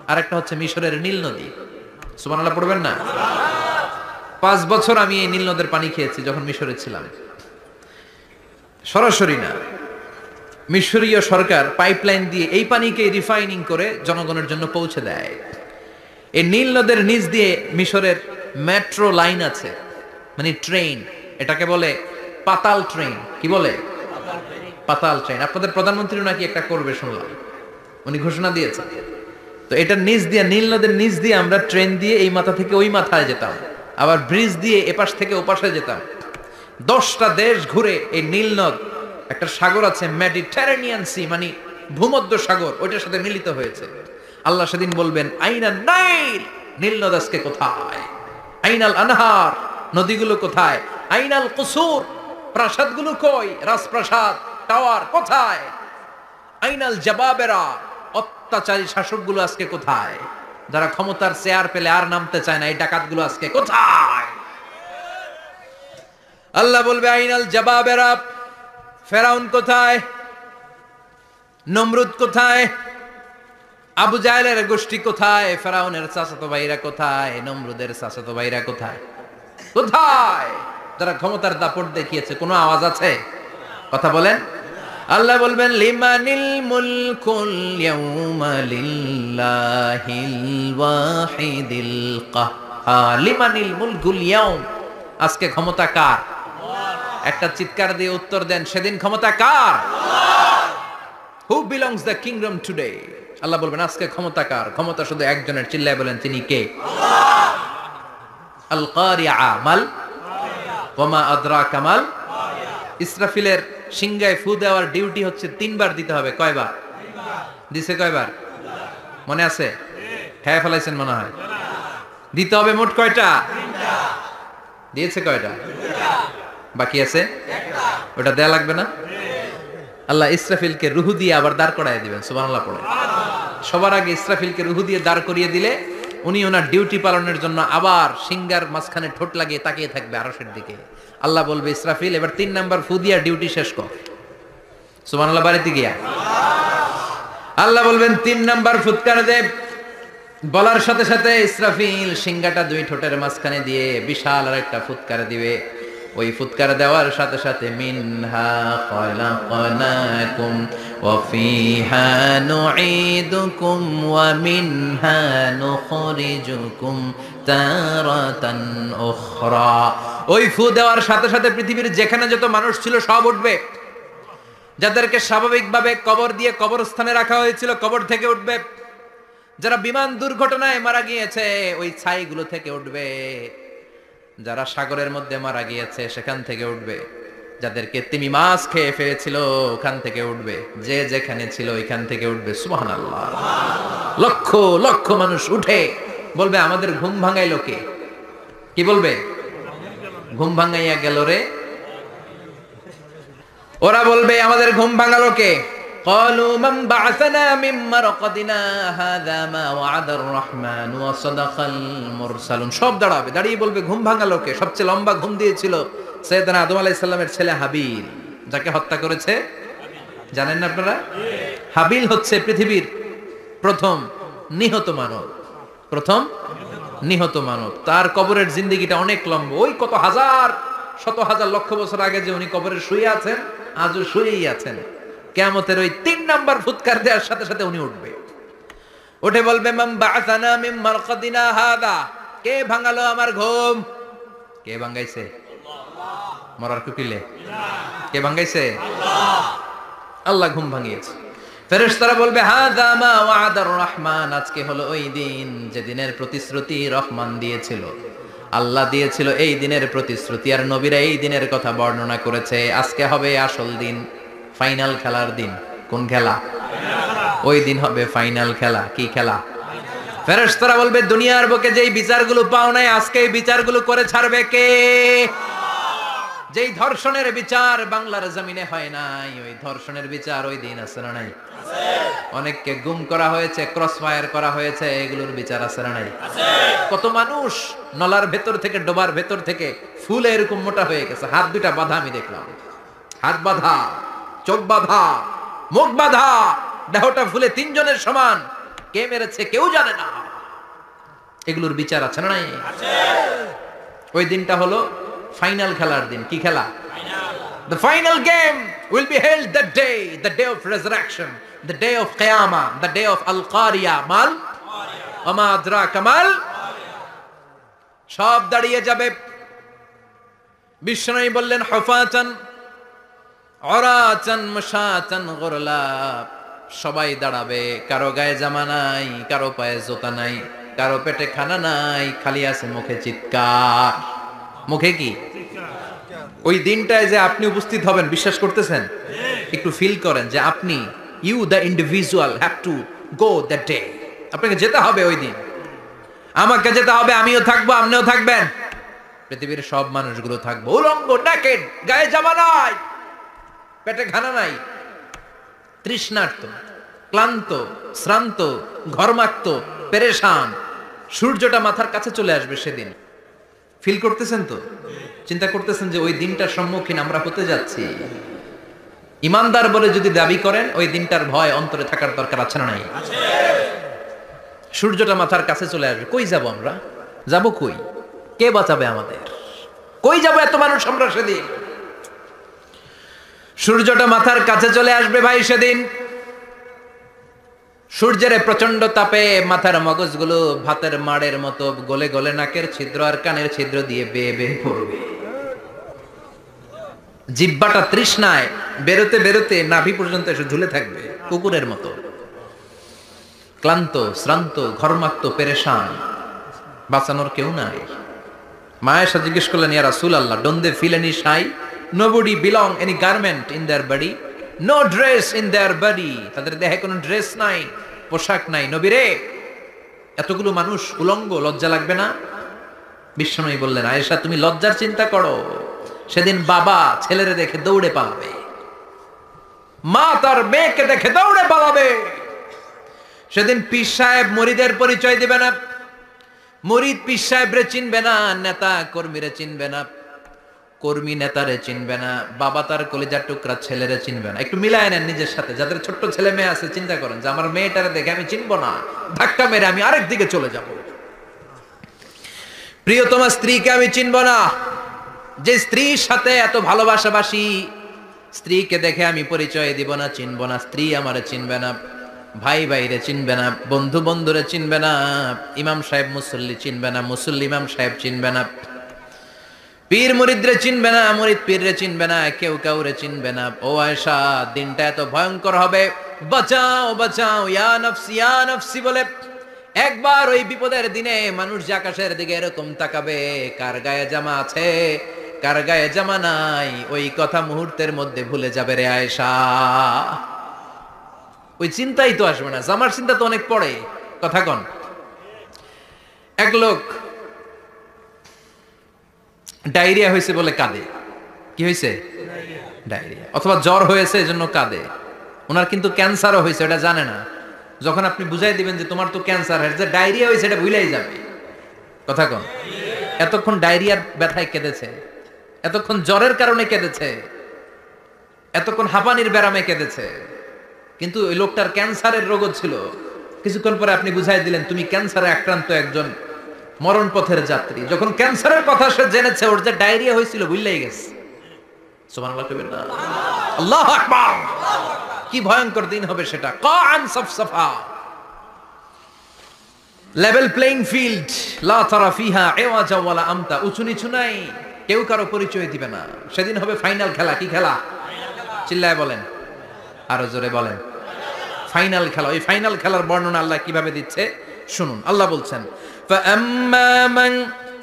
আর একটা হচ্ছে মিশরের নীল নদী। সুবহানাল্লাহ পড়বেন না? 5 বছর আমি এই নীল নদের পানি খেয়েছি যখন মিশরে ছিলাম। সরাসরি না, মিশরীয় সরকার পাইপলাইন দিয়ে এই পানিকে রিফাইনিং করে জনগণের জন্য পৌঁছে দেয়। এই নীল নদের নিচ দিয়ে মিশরের মেট্রো লাইন আছে, মানে ট্রেন। এটাকে বলে পাতাল ট্রেন। কি বলে? পাতাল ট্রেন। আপনাদের প্রধানমন্ত্রী নাকি একটা করবে শুনলাম, উনি ঘোষণা দিয়েছেন। তো এটার নিচ দিয়ে, নীল নদের নিচ দিয়ে আমরা ট্রেন দিয়ে এই মাথা থেকে ওই মাথায় যেতাম, আবার ব্রিজ দিয়ে এপাশ থেকে ওপাশে যেতাম। 10টা দেশ ঘুরে এই নীল নদ, একটা সাগর আছে মেডিটেরেনিয়ান সি, মানে ভূমধ্য সাগর, ওইটার সাথে মিলিত হয়েছে। আল্লাহ সেদিন বলবেন আইনাল নাইল, নীল নদ আজকে কোথায়? আইনাল আনহার, নদীগুলো কোথায়? আইনাল কুসুর, প্রাসাদগুলো কই? রাজপ্রাসাদ, টাওয়ার কোথায়? আইনাল জাবাবেরা, অত্যাচারী শাসকগুলো আজকে কোথায়? যারা ক্ষমতার চেয়ার পেলে আর নামতে চায় না, এই ডাকাতগুলো আজকে কোথায়? আল্লাহ বলবে আইনাল জাবাবেরা, ফেরাউন কোথায়? নমরুদ কোথায়? আবু জাহেলের গোষ্ঠী কোথায়? ফেরাউনের চাচাতো ভাইরা কোথায়? নমরুদের চাচাতো ভাইরা কোথায়? কোথায়? যারা ক্ষমতার দাপট দেখিয়েছে, কোনো আওয়াজ আছে? কথা বলেন। আল্লাহ বলবেন লিমানিল মুলকুল ইয়াউমা লিল্লাহিল ওয়াহিদিল কাহ্হার। লিমানিল মুলকুল ইয়াউম, আজকে ক্ষমতা কার? একটা চিৎকার দিয়ে উত্তর দেন, সেদিন ক্ষমতা কার? Who belongs the kingdom today? আল্লাহ বলবেন আজকে ক্ষমতা কার? ক্ষমতা শুধু একজনের। চিল্লায় বলেন তিনি কে? আল কারিআ মাল ওয়া মা আদরাকা মাল। ইসরাফিলের সিংহায় ফু দেওয়ার ডিউটি হচ্ছে 3 বার দিতে হবে। কয়বার দিছে? কয়বার মনে আছে? হ্যাঁ ফেলাইছেন মনে হয়। দিতে হবে মোট কয়টা? দিয়েছে কয়টা? বাকি আছে ওটা দেয়া লাগবে না? আল্লাহ ইসরাফিলকে রুহু দিয়ে আবার দাঁড় করায় দিবেন। সুবহানাল্লাহ পড়ে। সবার আগে ইসরাফিলকে রুহু দিয়ে দাঁড় করিয়ে দিলে উনি ওনার ডিউটি পালনের জন্য আবার সিংহার মাঝখানে ঠোঁট লাগিয়ে তাকিয়ে থাকবে আরশের দিকে। আল্লাহ বলবে ইসরাফিল এবার 3 নাম্বার ফু দিয়া ডিউটি শেষ কর। সুবহানাল্লাহ বাড়িতে গিয়া আল্লাহ বলবেন 3 নাম্বার ফুৎকার দে। বলার সাথে সাথে ইসরাফিল সিংহাটা 2 ঠোঁটের মাঝখানে দিয়ে বিশাল আর একটা ফুৎকার দিবে। ওই ফুৎকার দেওয়ার সাথে সাথে মিনহা খালাকনাকুম ওয়া ফিহা নুঈদুকুম ওয়া মিনহা নুখরিজুকুম তারাতান উখরা। ওই ফু দেওয়ার সাথে সাথে পৃথিবীর যেখানে যত মানুষ ছিল সব উঠবে। যাদেরকে স্বাভাবিকভাবে কবর দিয়ে কবরস্থানে রাখা হয়েছিল কবর থেকে উঠবে। যারা বিমান দুর্ঘটনায় মারা গিয়েছে ওই ছাইগুলো থেকে উঠবে। যারা সাগরের মধ্যে মারা গিয়েছে সেখান থেকে উঠবে। যাদেরকে তিমি মাছ খেয়ে ফেলেছিল ওখান থেকে উঠবে। যে যেখানে ছিল ওইখান থেকে উঠবে। সুবহানাল্লাহ। লক্ষ লক্ষ মানুষ উঠে বলবে আমাদের ঘুম ভাঙাইলো কে? কি বলবে? ঘুম ভাঙাইয়া গেল রে। ওরা বলবে আমাদের ঘুম ভাঙালো কে? قالوا من بعثنا من مرقدنا هذا ما وعد الرحمن وصدق المرسلون। সব দাঁড়াবে, দাঁড়িয়ে বলবে ঘুম ভাঙালো কে? সবচেয়ে লম্বা ঘুম দিয়েছিল সাইয়েদনা আদম আলাইহিস সালামের ছেলে হাবিল, যাকে হত্যা করেছে জানেন না আপনারা? হাবিল হচ্ছে পৃথিবীর প্রথম নিহত মানব। প্রথম নিহত মানব। তার কবরের জিন্দেগিটা অনেক লম্বা। ওই কত হাজার শত হাজার লক্ষ বছর আগে যে উনি কবরে শুয়ে আছেন, আজও শুয়েই আছেন। কিয়ামতের ওই 3 নাম্বার ফুৎকার দেওয়ার সাথে সাথে উনি উঠবে। উঠে বলবে মান বা'আসানা মিন মারকাদিনা হাদা। কে ভাঙালো আমার ঘুম? কে ভাঙাইছে? আল্লাহ। মরার কুকিলে কে ভাঙাইছে? আল্লাহ। আল্লাহ ঘুম ভাঙিয়েছে। ফেরেশতারা বলবে হাদা মা ওয়াদার রহমান। আজকে হলো ওই দিন যে দিনের প্রতিশ্রুতি রহমান দিয়েছিল। আল্লাহ দিয়েছিল এই দিনের প্রতিশ্রুতি, আর নবীরা এই দিনের কথা বর্ণনা করেছে। আজকে হবে আসল দিন, ফাইনাল খেলার দিন। কোন খেলা? ওই দিন হবে ফাইনাল খেলা। কি খেলা? ফেরেশতারা বলবে দুনিয়ার বুকে যেই বিচারগুলো পাও নাই, আজকে এই বিচারগুলো করে ছাড়বে কে? যেই ধর্ষণের বিচার বাংলার জমিনে হয় নাই, ওই ধর্ষণের বিচার ওই দিন আছে না নাই? অনেককে গুম করা হয়েছে, ক্রস ফায়ার করা হয়েছে, এগুলোর বিচার আছে না নাই? কত মানুষ নলার ভেতর থেকে, ডোবার ভেতর থেকে ফুলে এরকম মোটা হয়ে গেছে, হাত দুটা বাঁধা। আমি দেখলাম হাত বাঁধা, চোখ বাঁধা, মুখ বাঁধা, দেহটা ফুলে তিনজনের সমান। কে মেরেছে কেউ জানে না। এগুলোর বিচার আছে না নাই? ওই দিনটা হলো ফাইনাল খেলার দিন। কি খেলা? The final game will be held that day, the day of resurrection, the day of Qiyamah, the day of Al-Qariya. Mal Wama adraka mal, সব দাঁড়িয়ে যাবে। বিষ্ণু বললেন হুফাতান উরাতান মুশাতান গুরলা, সবাই দাঁড়াবে। কারো গায়ে জামা নাই, কারো পায়ে জুতা নাই, কারো পেটে খানা নাই, খালি আছে মুখে চিৎকার। মুখে কি? ওই দিনটায় যে আপনি উপস্থিত হবেন, বিশ্বাস করতেছেন? একটু ফিল করেন যে আপনি, you the individual have to go that day. আপনাকে যেতে হবে ওই দিন, আমাকে যেতে হবে। আমিও থাকবো, আপনিও থাকবেন, পৃথিবীর সব মানুষগুলো থাকবো উলঙ্গ, নাকেড, গায়ে জামা নাই, পেটে খানা নাই, তৃষ্ণার্ত, ক্লান্ত, শ্রান্ত, ঘর্মাক্ত, পেরেশান। সূর্যটা মাথার কাছে চলে আসবে সেদিন। ফিল করতেছেন তো? চিন্তা করতেছেন যে ওই দিনটার সম্মুখীন আমরা হতে যাচ্ছি। ইমানদার বলে যদি দাবি করেন, ওই দিনটার ভয় অন্তরে থাকার দরকার আছে না নাই? সূর্যটা মাথার কাছে চলে আসবে। কই যাব আমরা? যাব কই? কে বাঁচাবে আমাদের? কই যাব এত মানুষ আমরা সেদিন? সূর্যটা মাথার কাছে চলে আসবে ভাই সেদিন। সূর্যের প্রচন্ড তাপে মাথার মগজগুলো ভাতের মাড়ের মতো গলে গলে নাকের ছিদ্র আর কানের ছিদ্র দিয়ে বেয়ে বেয়ে পড়বে। জিহ্বাটা তৃষ্ণায় বেরোতে বেরোতে নাভি পর্যন্ত এসে ঝুলে থাকবে কুকুরের মতো। ক্লান্ত, শ্রান্ত, ঘর্মাক্ত, পেরেশান, বাঁচানোর কেউ নাই। মায়েশা জিজ্ঞেস করলেন, ইয়া রাসূলুল্লাহ, don't they feel any shy? Nobody belong any garment in their body, no dress in their body. তাদের দেহে কোনো ড্রেস নাই, পোশাক নাই। নবী রে, এতগুলো মানুষ উলঙ্গ, লজ্জা লাগবে না? বিশ্বনবী বললেন, আয়েশা তুমি লজ্জার চিন্তা করো। সেদিন বাবা ছেলেরে দেখে দৌড়ে পালাবে, মা তার মেয়েকে দেখে দৌড়ে পালাবে। সেদিন পীর সাহেব মুরিদের পরিচয় দিবে না, মুরিদ পীর সাহেবরে চিনবে না, নেতা কর্মীরে চিনবে না, কর্মী নেতারে চিনবে না, বাবা তার কলিজার টুকরা ছেলেরে চিনবে না। একটু মিলায় নেন নিজের সাথে। যাদের ছোট্ট ছেলে মেয়ে আছে, চিন্তা করেন যে আমার মেয়েটারে দেখে আমি চিনবো না, ধাক্কা মেরে আমি আরেক দিকে চলে যাব। প্রিয়তমা স্ত্রীকে আমি চিনবো না, যে স্ত্রীর সাথে এত ভালোবাসাবাসি, স্ত্রীকে দেখে আমি পরিচয় দিব না, চিনবো না। স্ত্রী আমারে চিনবে না, ভাই ভাইরে চিনবে না, বন্ধু বন্ধুরে চিনবে না, ইমাম সাহেব মুসল্লি চিনবে না, মুসল্লি ইমাম সাহেব চিনবে না, পীর মুরিদরে চিনবে না, মুরিদ পীররে চিনবে না, কেউ কাউরে চিনবে না। ও আয়েশা, দিনটা এত ভয়ঙ্কর হবে, বাঁচাও বাঁচাও, ইয়া নফসি ইয়া নফসি বলে একবার ওই বিপদের দিনে মানুষ যে আকাশের দিকে এরকম তাকাবে, কার গায়ে জামা আছে কার গায়ে জামা নাই, ওই কথা মুহূর্তের মধ্যে ভুলে যাবে রে আয়েশা। ওই চিন্তাই তো আসবে না। জামার চিন্তা তো অনেক পড়ে। কথা কন। এক লোক ডায়রিয়া হয়েছে বলে কাঁদে। কি হয়েছে? ডায়রিয়া। অথবা জ্বর হয়েছে এজন্য কাঁদে। ওনার কিন্তু ক্যান্সারও হয়েছে, এটা জানে না। যখন আপনি বুঝাই দিবেন যে তোমার তো ক্যান্সার হয়েছে, ডায়রিয়া হয়েছে, এটা ভুলেই যাবে। কথা কন। এতক্ষণ ডায়রিয়ার ব্যথায় কেঁদেছে, এতক্ষণ জ্বরের কারণে কেঁদেছে, এতক্ষণ হাঁপানির ব্যারামে কেঁদেছে, কিন্তু ওই লোকটার ক্যান্সারের রোগও ছিল। কিছুক্ষণ পরে আপনি বুঝাই দিলেন তুমি ক্যান্সারে আক্রান্ত একজন মরণ পথের যাত্রী। যখন ক্যান্সারের কথা সে জেনেছে, ওর যে ডায়রিয়া হয়েছিল ভুলেই গেছে। সুবহানাল্লাহ কইবেন না? আল্লাহু আকবার। কি ভয়ঙ্কর দিন হবে সেটা। কান সাফসাফা, লেভেল প্লেইং ফিল্ড, লা তারা ফিহা ইওয়াজা ওয়ালা আমতা। উঁচু নিচু নাই, কেউ কারো পরিচয় দিবে না। সেদিন হবে ফাইনাল খেলা। কি খেলা? চিল্লায় বলেন, আরো জোরে বলেন। ফাইনাল খেলা। ওই ফাইনাল খেলার বর্ণনা আল্লাহ কিভাবে দিচ্ছে শুনুন। আল্লাহ বলছেন, ফাআম্মা মান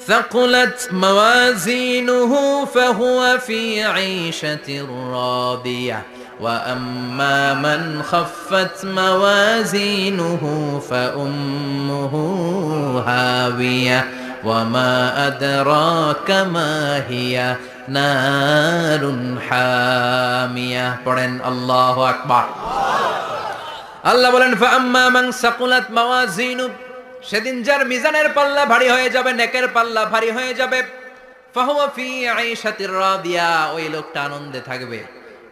ثقلت موازينه فهو في عيشة راضية وأما من خفت موازينه فأمه هاوية وما أدراك ما هي نار حامية পড়েন আল্লাহু আকবার আল্লাহ বলেন ফাআম্মা মান সাকুলাত মাওয়াজিনু সেদিন যার মিজানের পাল্লা ভারী হয়ে যাবে নেকের পাল্লা ভারী হয়ে যাবে ফাহুয়া ফি আইশাতির রাদিয়া ওই লোকটা আনন্দে থাকবে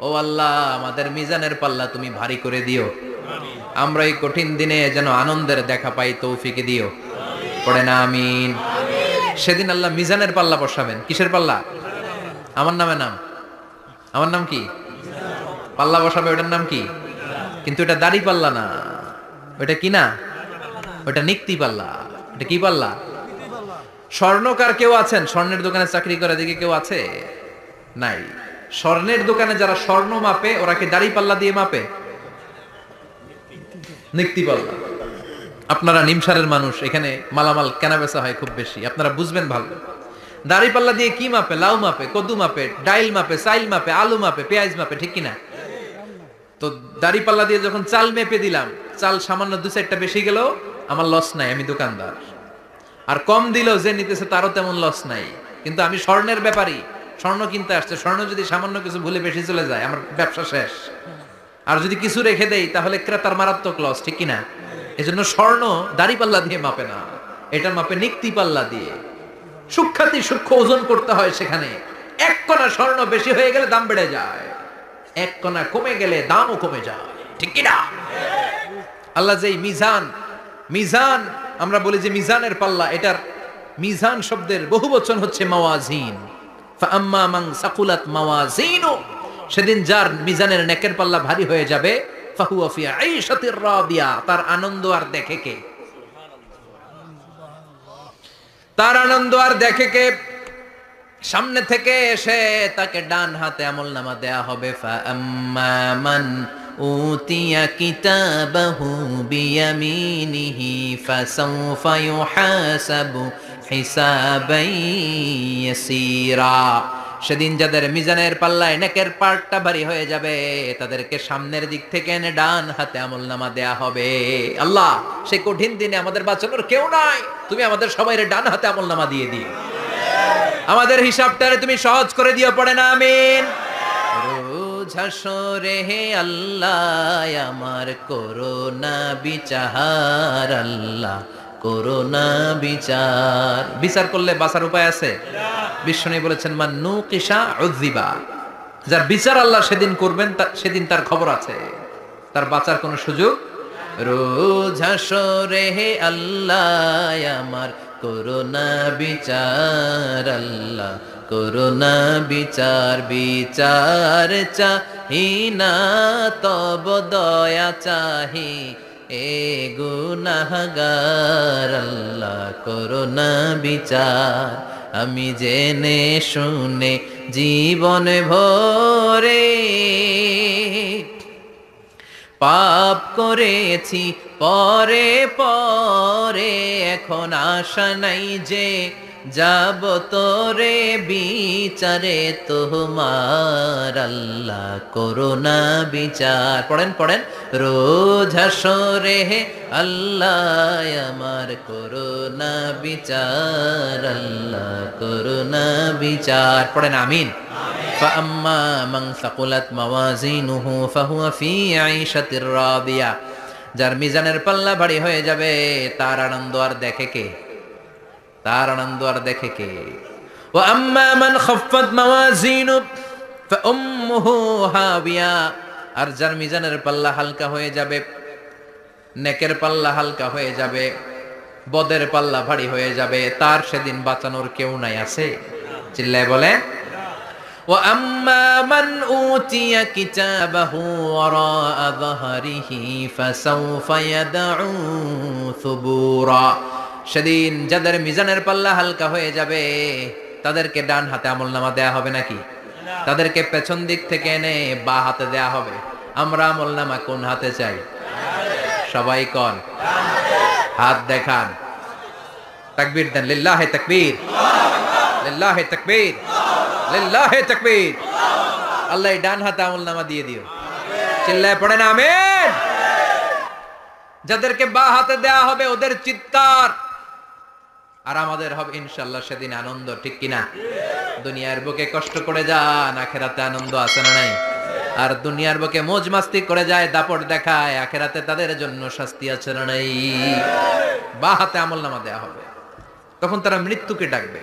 ও আল্লাহ আমাদের মিজানের পাল্লা তুমি ভারী করে দিও আমিন আমরা এই কঠিন দিনে যেন আনন্দের দেখা পাই তৌফিক দিও আমিন পড়েন আমিন আমিন সেদিন আল্লাহ মিজানের পাল্লা বসাবেন কিসের পাল্লা আমার নাম কি পাল্লা বসাবে ওটার নাম কি কিন্তু এটা দাড়ি পাল্লা না ওটা কি না ওটা নিক্তি পাল্লা এটা কি পাল্লা স্বর্ণকার কেউ আছেন স্বর্ণের দোকানে চাকরি করে দিকে কেউ আছে নাই স্বর্ণের দোকানে যারা স্বর্ণ মাপে ওরা কি দাড়ি পাল্লা দিয়ে মাপে নিক্তি পাল্লা আপনারা নিমসারের মানুষ এখানে মালামাল কেনা বেচা হয় খুব বেশি আপনারা বুঝবেন ভালো দাড়ি পাল্লা দিয়ে কি মাপে লাউ মাপে কদু মাপে ডাইল মাপে চাইল মাপে আলু মাপে পেঁয়াজ মাপে ঠিক কিনা তো দাড়ি পাল্লা দিয়ে যখন চাল মেপে দিলাম চাল সামান্য দু চারটা বেশি গেল আমার লস নাই আমি দোকানদার আর কম দিলেও যে নিতেছে তারও তেমন লস নাই কিন্তু আমি স্বর্ণের ব্যাপারী স্বর্ণ কিনতে আসছে স্বর্ণ যদি সামান্য কিছু ভুলে বেশি চলে যায় আমার ব্যবসা শেষ আর যদি কিছু রেখে দেই তাহলে ক্রেতার মারাত্মক লস ঠিক কিনা এজন্য স্বর্ণ দাড়ি পাল্লা দিয়ে মাপে না এটা মাপে নিক্তি পাল্লা দিয়ে সূক্ষ্মাতি সূক্ষ্ম ওজন করতে হয় সেখানে এক কণা স্বর্ণ বেশি হয়ে গেলে দাম বেড়ে যায় এক কণা কমে গেলে দামও কমে যায় ঠিক কিনা আল্লাহ যেই মিজান আমরা বলি যে মিজানের পাল্লা এটার মিজান শব্দের বহুবচন হচ্ছে মাওয়াজিন ফাআম্মা মান সাকুলাত মাওয়াজিনু সেদিন যার মিজানের নেকের পাল্লা ভারী হয়ে যাবে ফাহুয়া ফি আইশাতির রাদিয়া তার আনন্দ আর দেখে কে সামনে থেকে এসে তাকে ডান হাতে আমলনামা দেয়া হবে ফাআম্মা মান উতিয়া কিতাবাহু বিয়ামিনিহি ফাসাউফা ইউহাসাবু হিসাবান ইয়াসীরা সেদিন যাদের মিজানের পাল্লায় নেকের পার্টটা ভারী হয়ে যাবে তাদেরকে সামনের দিক থেকে এনে ডান হাতে আমলনামা দেয়া হবে আল্লাহ সেই কঠিন দিনে আমাদের বাঁচানোর কেউ নাই তুমি আমাদের সবাইরে ডান হাতে আমলনামা দিয়ে দিও আমাদের হিসাবটারে তুমি সহজ করে দিও পড়েন আমিন রোজ হাসরে হে আল্লাহ আমার করোনা বিচার আল্লাহ করোনা বিচার করলে বাঁচার উপায় আছে বিশ্বনবী বলেছেন মান নুকিশা উযিবা যার বিচার আল্লাহ সেদিন করবেন সেদিন তার খবর আছে তার বাঁচার কোনো সুযোগ রোজ হাসরে হে আল্লাহ আমার করোনা বিচার আল্লাহ করোনা বিচার চাহি না তব দয়া চাহি এ গুনাহগার আল্লাহ করোনা বিচার আমি জেনে শুনে জীবন ভরে পাপ করেছি পরে পরে এখন আশা নাই যে যাব তোরে বিচারে তোমার আল্লাহ করোনা বিচার পড়েন রোজ হাসরে হে আল্লাহ আমার করোনা বিচার আল্লাহ করোনা বিচার পড়েন আমিন فأما من ثقلت موازينه فهو في عيشة راضية যার মিজানের পাল্লা ভারী হয়ে যাবে তার আনন্দ আর দেখে কে وأما من خفت موازينه فأمه هاوية আর যার মিজানের পাল্লা হালকা হয়ে যাবে নেকের পাল্লা হালকা হয়ে যাবে বদের পাল্লা ভারী হয়ে যাবে তার সেদিন বাঁচানোর কেউ নাই আছে চিল্লায় বলে وأما من أوتي كتابه وراء ظهره فسوف يدعو ثبورا সেদিন যাদের মিজানের পাল্লা হালকা হয়ে যাবে তাদেরকে ডান হাতে আমলনামা দেয়া হবে নাকি তাদেরকে পেছন দিক থেকে এনে বা হাতে দেয়া হবে আমরা আমলনামা কোন হাতে চাই সবাই কোন হাত দেখান তাকবীর দেন, লিল্লাহি তাকবীর, লিল্লাহি তাকবীর, লিল্লাহি তাকবীর। আল্লাহ এই ডান হাতে আমলনামা দিয়ে দিও, চিল্লায় পড়েন আমিন। যাদেরকে বা হাতে দেয়া হবে ওদের চিৎকার, আর আমাদের হবে ইনশাআল্লাহ সেদিন আনন্দ, ঠিক কিনা? দুনিয়ার বুকে কষ্ট করে যান, আখেরাতে আনন্দ আছে না নাই? আর দুনিয়ার বুকে মौज মাস্তি করে যায়, দাপট দেখায়, আখেরাতে তাদের জন্য শাস্তি আছে না নাই? বা হাতে আমলনামা দেয়া হবে, তখন তারা মৃত্যুকে ডাকবে।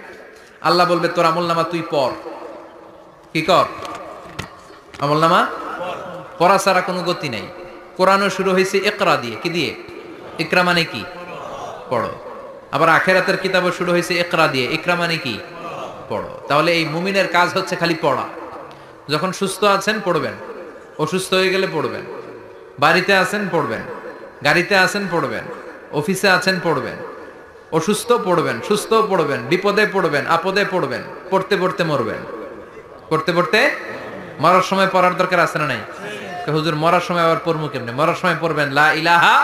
আল্লাহ বলবে তোর আমলনামা তুই পড়। কি কর? আমলনামা পড়া ছাড়া কোনো গতি নাই। কোরআনও শুরু হয়েছে ইকরা দিয়ে। কি দিয়ে? ইকরা মানে কি? পড়ো। আবার আখেরাতের কিতাবও শুরু হয়েছে ইকরা দিয়ে। ইকরা মানে কি? পড়ো। তাহলে এই মুমিনের কাজ হচ্ছে খালি পড়া। যখন সুস্থ আছেন পড়বেন, অসুস্থ হয়ে গেলে পড়বেন, বাড়িতে আছেন পড়বেন, গাড়িতে আছেন পড়বেন, অফিসে আছেন পড়বেন, অসুস্থ পড়বেন, সুস্থ পড়বেন, বিপদে পড়বেন, আপদে পড়বেন, পড়তে পড়তে মরবেন। পড়তে পড়তে মরার সময় পড়ার দরকার আছে না নাই? হুজুর মরার সময় আবার পড়বো কেমনে? মরার সময় পড়বেন লা ইলাহা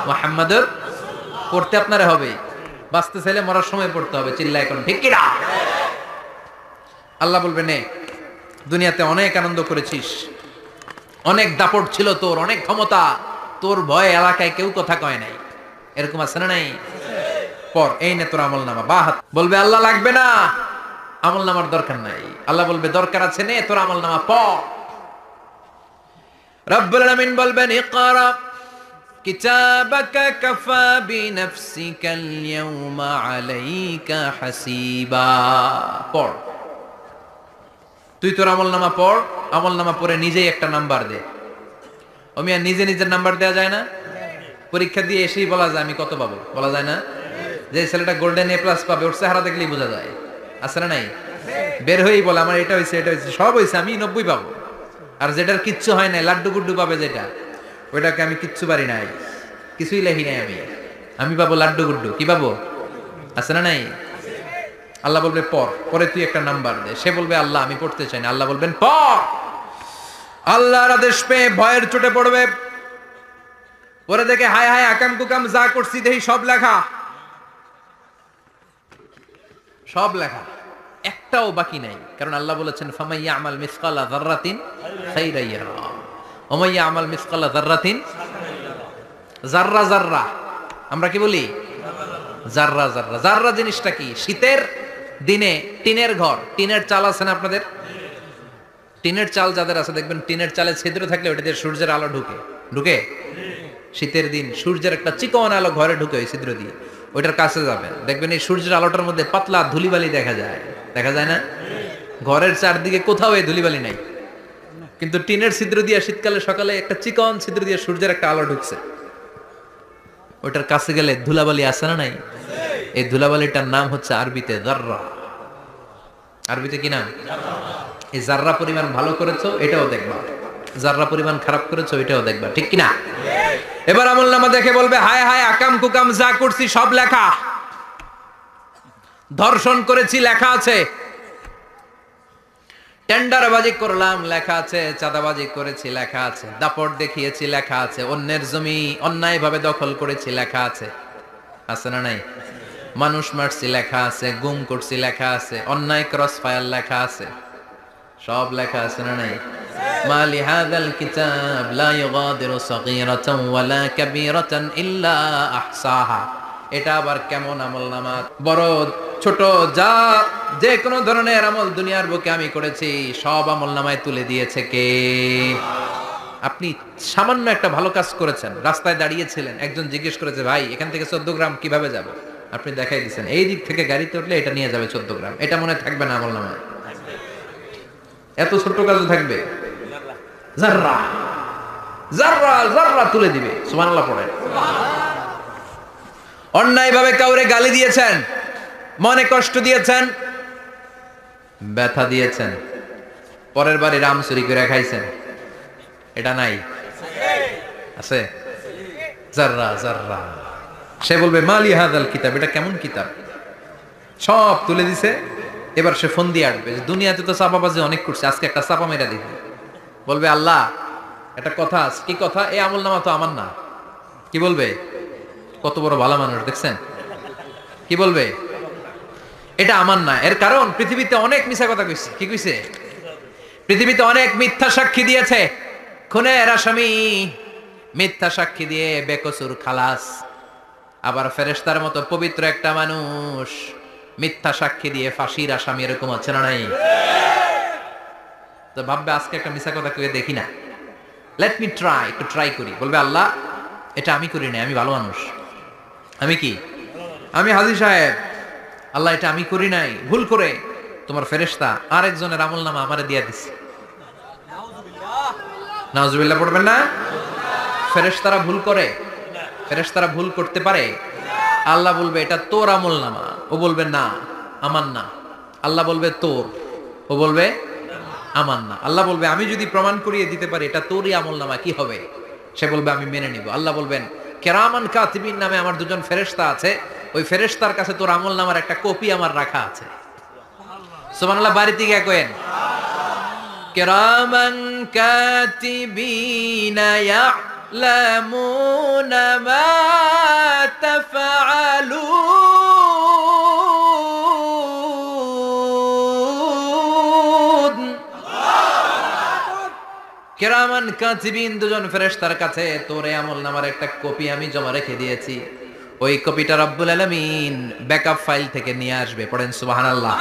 মুহাম্মাদুর। পড়তে আপনারে হবে, বাঁচতে চাইলে মরার সময় পড়তে হবে। চিল্লায় এখন ঠিক কিনা? আল্লাহ বলবে নে, দুনিয়াতে অনেক আনন্দ করেছিস, অনেক দাপট ছিল তোর, অনেক ক্ষমতা, তোর ভয়ে এলাকায় কেউ কথা কয় নাই। এরকম আছে না নাই? পর এই নে তোর আমলনামা। বা হাত বলবে আল্লাহ লাগবে না, আমলনামার দরকার নাই। আল্লাহ বলবে দরকার আছে, নে তোর আমলনামা পড়। রব্বুল আলামিন বলবেন ইকরা কিতাবাকা কাফা বিনাফসিকাল ইয়াওমা আলাইকা হাসিবা। পড়, তুই তোর আমলনামা পড়। আমলনামা পড়ে নিজেই একটা নাম্বার দে। ওমিয়া নিজে নিজের নাম্বার দেয়া যায় না? পরীক্ষা দিয়ে এসেই বলা যায় আমি কত পাবো, বলা যায় না? যে ছেলেটা গোল্ডেন এ প্লাস পাবে ওর চেহারা দেখলেই বোঝা যায়, আছে না নাই? বের হয়েই বলে আমার এটা হয়েছে, এটা হয়েছে, সব হয়েছে, আমি 90 পাবো। আর যেটার কিচ্ছু হয় নাই, লাড্ডু গুড্ডু পাবে যেটা, ওইটাকে আমি কিচ্ছু পারি নাই, কিছুই লেখি নাই, আমি পাবো লাড্ডু গুড্ডু। কি পাবো? আছে না নাই? আল্লাহ বলবে পড়, পরে তুই একটা নাম্বার দে। সে বলবে আল্লাহ আমি পড়তে চাই না। আল্লাহ বলবেন পড়। আল্লাহর আদেশ পেয়ে ভয়ের চোটে পড়বে, পরে দেখে হায় হায় আকাম কুকাম যা করছি দেখি সব লেখা, সব লেখা, একটাও বাকি নাই। কারণ আল্লাহ বলেছেন ফামাইয়া আমাল মিসকালা যাররাতিন খাইরান ইয়ারা ওয়া মাইয়া আমাল মিসকালা যাররাতিন, যাররা যাররা আমরা কি বলি? যাররা যাররা। যাররা জিনিসটা কি? শীতের দিনে টিনের ঘর, টিনের চাল আছে না আপনাদের? টিনের চাল যাদের আছে দেখবেন টিনের চালে ছিদ্র থাকলে ওটা দিয়ে সূর্যের আলো ঢুকে, ঢুকে। শীতের দিন সূর্যের একটা চিকন আলো ঘরে ঢুকে ওই ছিদ্র দিয়ে, ওইটার কাছে যাবেন, দেখবেন এই সূর্যের আলোটার মধ্যে পাতলা ধুলিবালি দেখা যায়, দেখা যায় না? ঘরের চারদিকে কোথাও এই ধুলিবালি নাই, কিন্তু টিনের ছিদ্র দিয়ে শীতকালে সকালে একটা চিকন ছিদ্র দিয়ে সূর্যের একটা আলো ঢুকছে, ওইটার কাছে গেলে ধুলাবালি আছে না নাই? এই ধুলাবালিটার নাম হচ্ছে আরবিতে যাররা। আরবিতে কি নাম? এই যাররা পরিমাণ ভালো করেছো এটাও দেখবা, যাররা পরিমাণ খারাপ করেছো এটাও দেখবা, ঠিক কিনা? এবার আমলনামা দেখে বলবে হায় হায় আকাম কুকাম যা করছি সব লেখা, ধর্ষণ করেছি লেখা আছে, টেন্ডারবাজি করলাম লেখা আছে, চাঁদাবাজি করেছি লেখা আছে, দাপট দেখিয়েছি লেখা আছে, অন্যের জমি অন্যায়ভাবে দখল করেছি লেখা আছে, আছে না নাই? মানুষ মারছি লেখা আছে, গুম করছি লেখা আছে, অন্যায় ক্রস ফায়ার লেখা আছে, সব লেখা আছে না নাই? মালি হাযাল কিতাব লা ইউগাদিরু সাগীরাতান ওয়ালা কাবীরাতান ইল্লা আহসাহা। এটা আবার কেমন আমলনামা? বড় ছোট যা যে কোনো ধরনের আমল দুনিয়ার বুকে আমি করেছি সব আমলনামায় তুলে দিয়েছে কে? আপনি সামান্য একটা ভালো কাজ করেছেন, রাস্তায় দাঁড়িয়েছিলেন, একজন জিজ্ঞেস করেছে ভাই এখান থেকে 14 গ্রাম কিভাবে যাব, আপনি দেখাই দিচ্ছেন এই দিক থেকে গাড়িতে উঠলে এটা নিয়ে যাবে 14 গ্রাম, এটা মনে থাকবে না আমলনামায়? এত ছোট্ট কাজও থাকবে? যাররা যাররা যাররা তুলে দিবে। সুবহানাল্লাহ পড়ে। অন্যায়ভাবে কাউরে গালি দিয়েছেন, মনে কষ্ট দিয়েছেন, ব্যথা দিয়েছেন, পরের বাড়ি রাম চুরি করে খাইছেন, এটা নাই? আছে? যাররা যাররা। সে বলবে মালি হাযাল কিতাব, এটা কেমন কিতাব? সব তুলে দিছে। এবার সে ফোন দিয়ে আসবে, দুনিয়াতে তো চাপাবাজি অনেক করছে, আজকে একটা চাপা মেরা দেখি। বলবে আল্লাহ একটা কথা আছে। কি কথা? এই আমলনামা তো আমার না। কি বলবে? কত বড় ভালো মানুষ দেখছেন, কি বলবে? এটা আমার না। এর কারণ পৃথিবীতে অনেক মিথ্যা কথা কইছে। কি কইছে? পৃথিবীতে অনেক মিথ্যা সাক্ষী দিয়েছে। খুনের আসামি মিথ্যা সাক্ষী দিয়ে বেকসুর খালাস। আবার ফেরেশতার মতো পবিত্র একটা মানুষ মিথ্যা সাক্ষী দিয়ে ফাঁসির আসামি, এরকম আছে না নাই? তো ভাববে আজকে একটা মিথ্যা কথা কয়ে দেখি না, লেট মি ট্রাই, একটু ট্রাই করি। বলবে আল্লাহ এটা আমি করি নাই, আমি ভালো মানুষ, আমি কি, আমি হাজী সাহেব, আল্লাহ এটা আমি করি নাই, ভুল করে তোমার ফেরেশতা আরেকজনের আমল নামা আমারে দিয়া দিছে। নাউজুবিল্লাহ পড়বেন না? ফেরেশতারা ভুল করে? ফেরেশতারা ভুল করতে পারে? আল্লাহ বলবে এটা তোর আমল নামা, ও বলবে না আমার না। আল্লাহ বলবে তোর, ও বলবে আমার না। আল্লাহ বলবে আমি যদি প্রমাণ করিয়ে দিতে পারি এটা তোরই আমল নামা, কি হবে? সে বলবে আমি মেনে নিব। আল্লাহ বলবেন কেরামান কাতিবিন নামে আমার দুজন ফেরেশতা আছে, ওই ফেরেশতার কাছে তোর আমল নামার একটা কপি আমার রাখা আছে। সুবহানাল্লাহ, বাড়িতে গিয়ে কইেন কেরামান কাতিবিনা ইয়ালামুনা মা তাফআলুন। কেরামান কাতিবিন দুজন ফেরেশতার কাছে তোর আমল নামার একটা কপি আমি জমা রেখে দিয়েছি। ওই কপিটা রব্বুল আলামিন ব্যাকআপ ফাইল থেকে নিয়ে আসবে। পড়েন সুবহানাল্লাহ।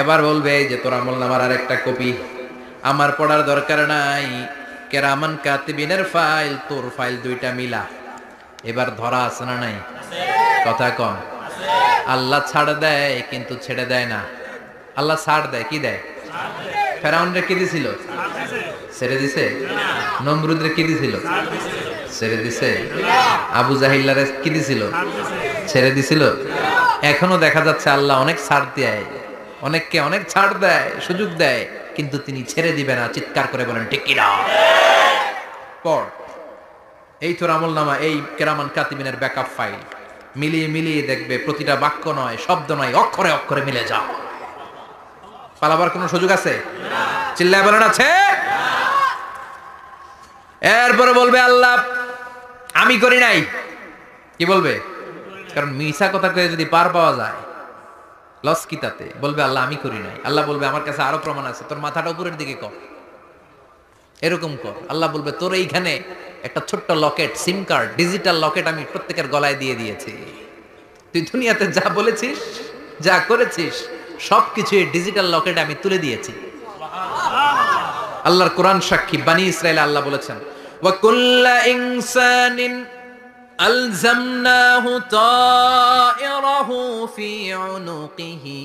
এবার বলবে যে তোর আমল নামার আর একটা কপি আমার পড়ার দরকার নাই, কেরামান কাতিবিনের ফাইল তোর ফাইল দুইটা মিলা। এবার ধরা আছে না নাই? কথা কম। আল্লাহ ছাড় দেয় কিন্তু ছেড়ে দেয় না। আল্লাহ ছাড় দেয়, কি দেয়? ফেরাউনরে কি দিছিল? ছেড়ে দিছে। নমরুদরে কি দিছিল? ছেড়ে দিছে। আবু জাহিল্লারে কি দিছিল? ছেড়ে দিছিল। এখনো দেখা যাচ্ছে আল্লাহ অনেক ছাড় দেয়, অনেককে অনেক ছাড় দেয়, সুযোগ দেয়, কিন্তু তিনি ছেড়ে দিবে না। চিৎকার করে বলেন ঠিক কি না? পড় এই তোর আমল নামা, এই কেরামান কাতিবিনের ব্যাকআপ ফাইল মিলিয়ে মিলিয়ে দেখবে প্রতিটা বাক্য নয়, শব্দ নয়, অক্ষরে অক্ষরে মিলে যাও। পালাবার কোনো সুযোগ আছে? চিল্লায় বলেন আছে? এরপরে বলবে আল্লাহ আমি করি নাই। কি বলবে? কারণ মিছা কথা কয়ে যদি পার পাওয়া যায় লস কি তাতে? বলবে আল্লাহ আমি করি নাই। আল্লাহ বলবে আমার কাছে আরো প্রমাণ আছে, তোর মাথাটা উপরের দিকে কর, এরকম কর। আল্লাহ বলবে তোর এইখানে একটা ছোট্ট লকেট, সিম কার্ড, ডিজিটাল লকেট আমি প্রত্যেকের গলায় দিয়ে দিয়েছি। তুই দুনিয়াতে যা বলেছিস, যা করেছিস, সবকিছু এই ডিজিটাল লকেটে আমি তুলে দিয়েছি। আল্লাহর কোরআন সাক্ষী, বানি ইসরাইল আল্লাহ বলেছেন ওয়া কুল্লা ইনসানিন আলজামনাহু তায়রাহু ফি উনুকিহি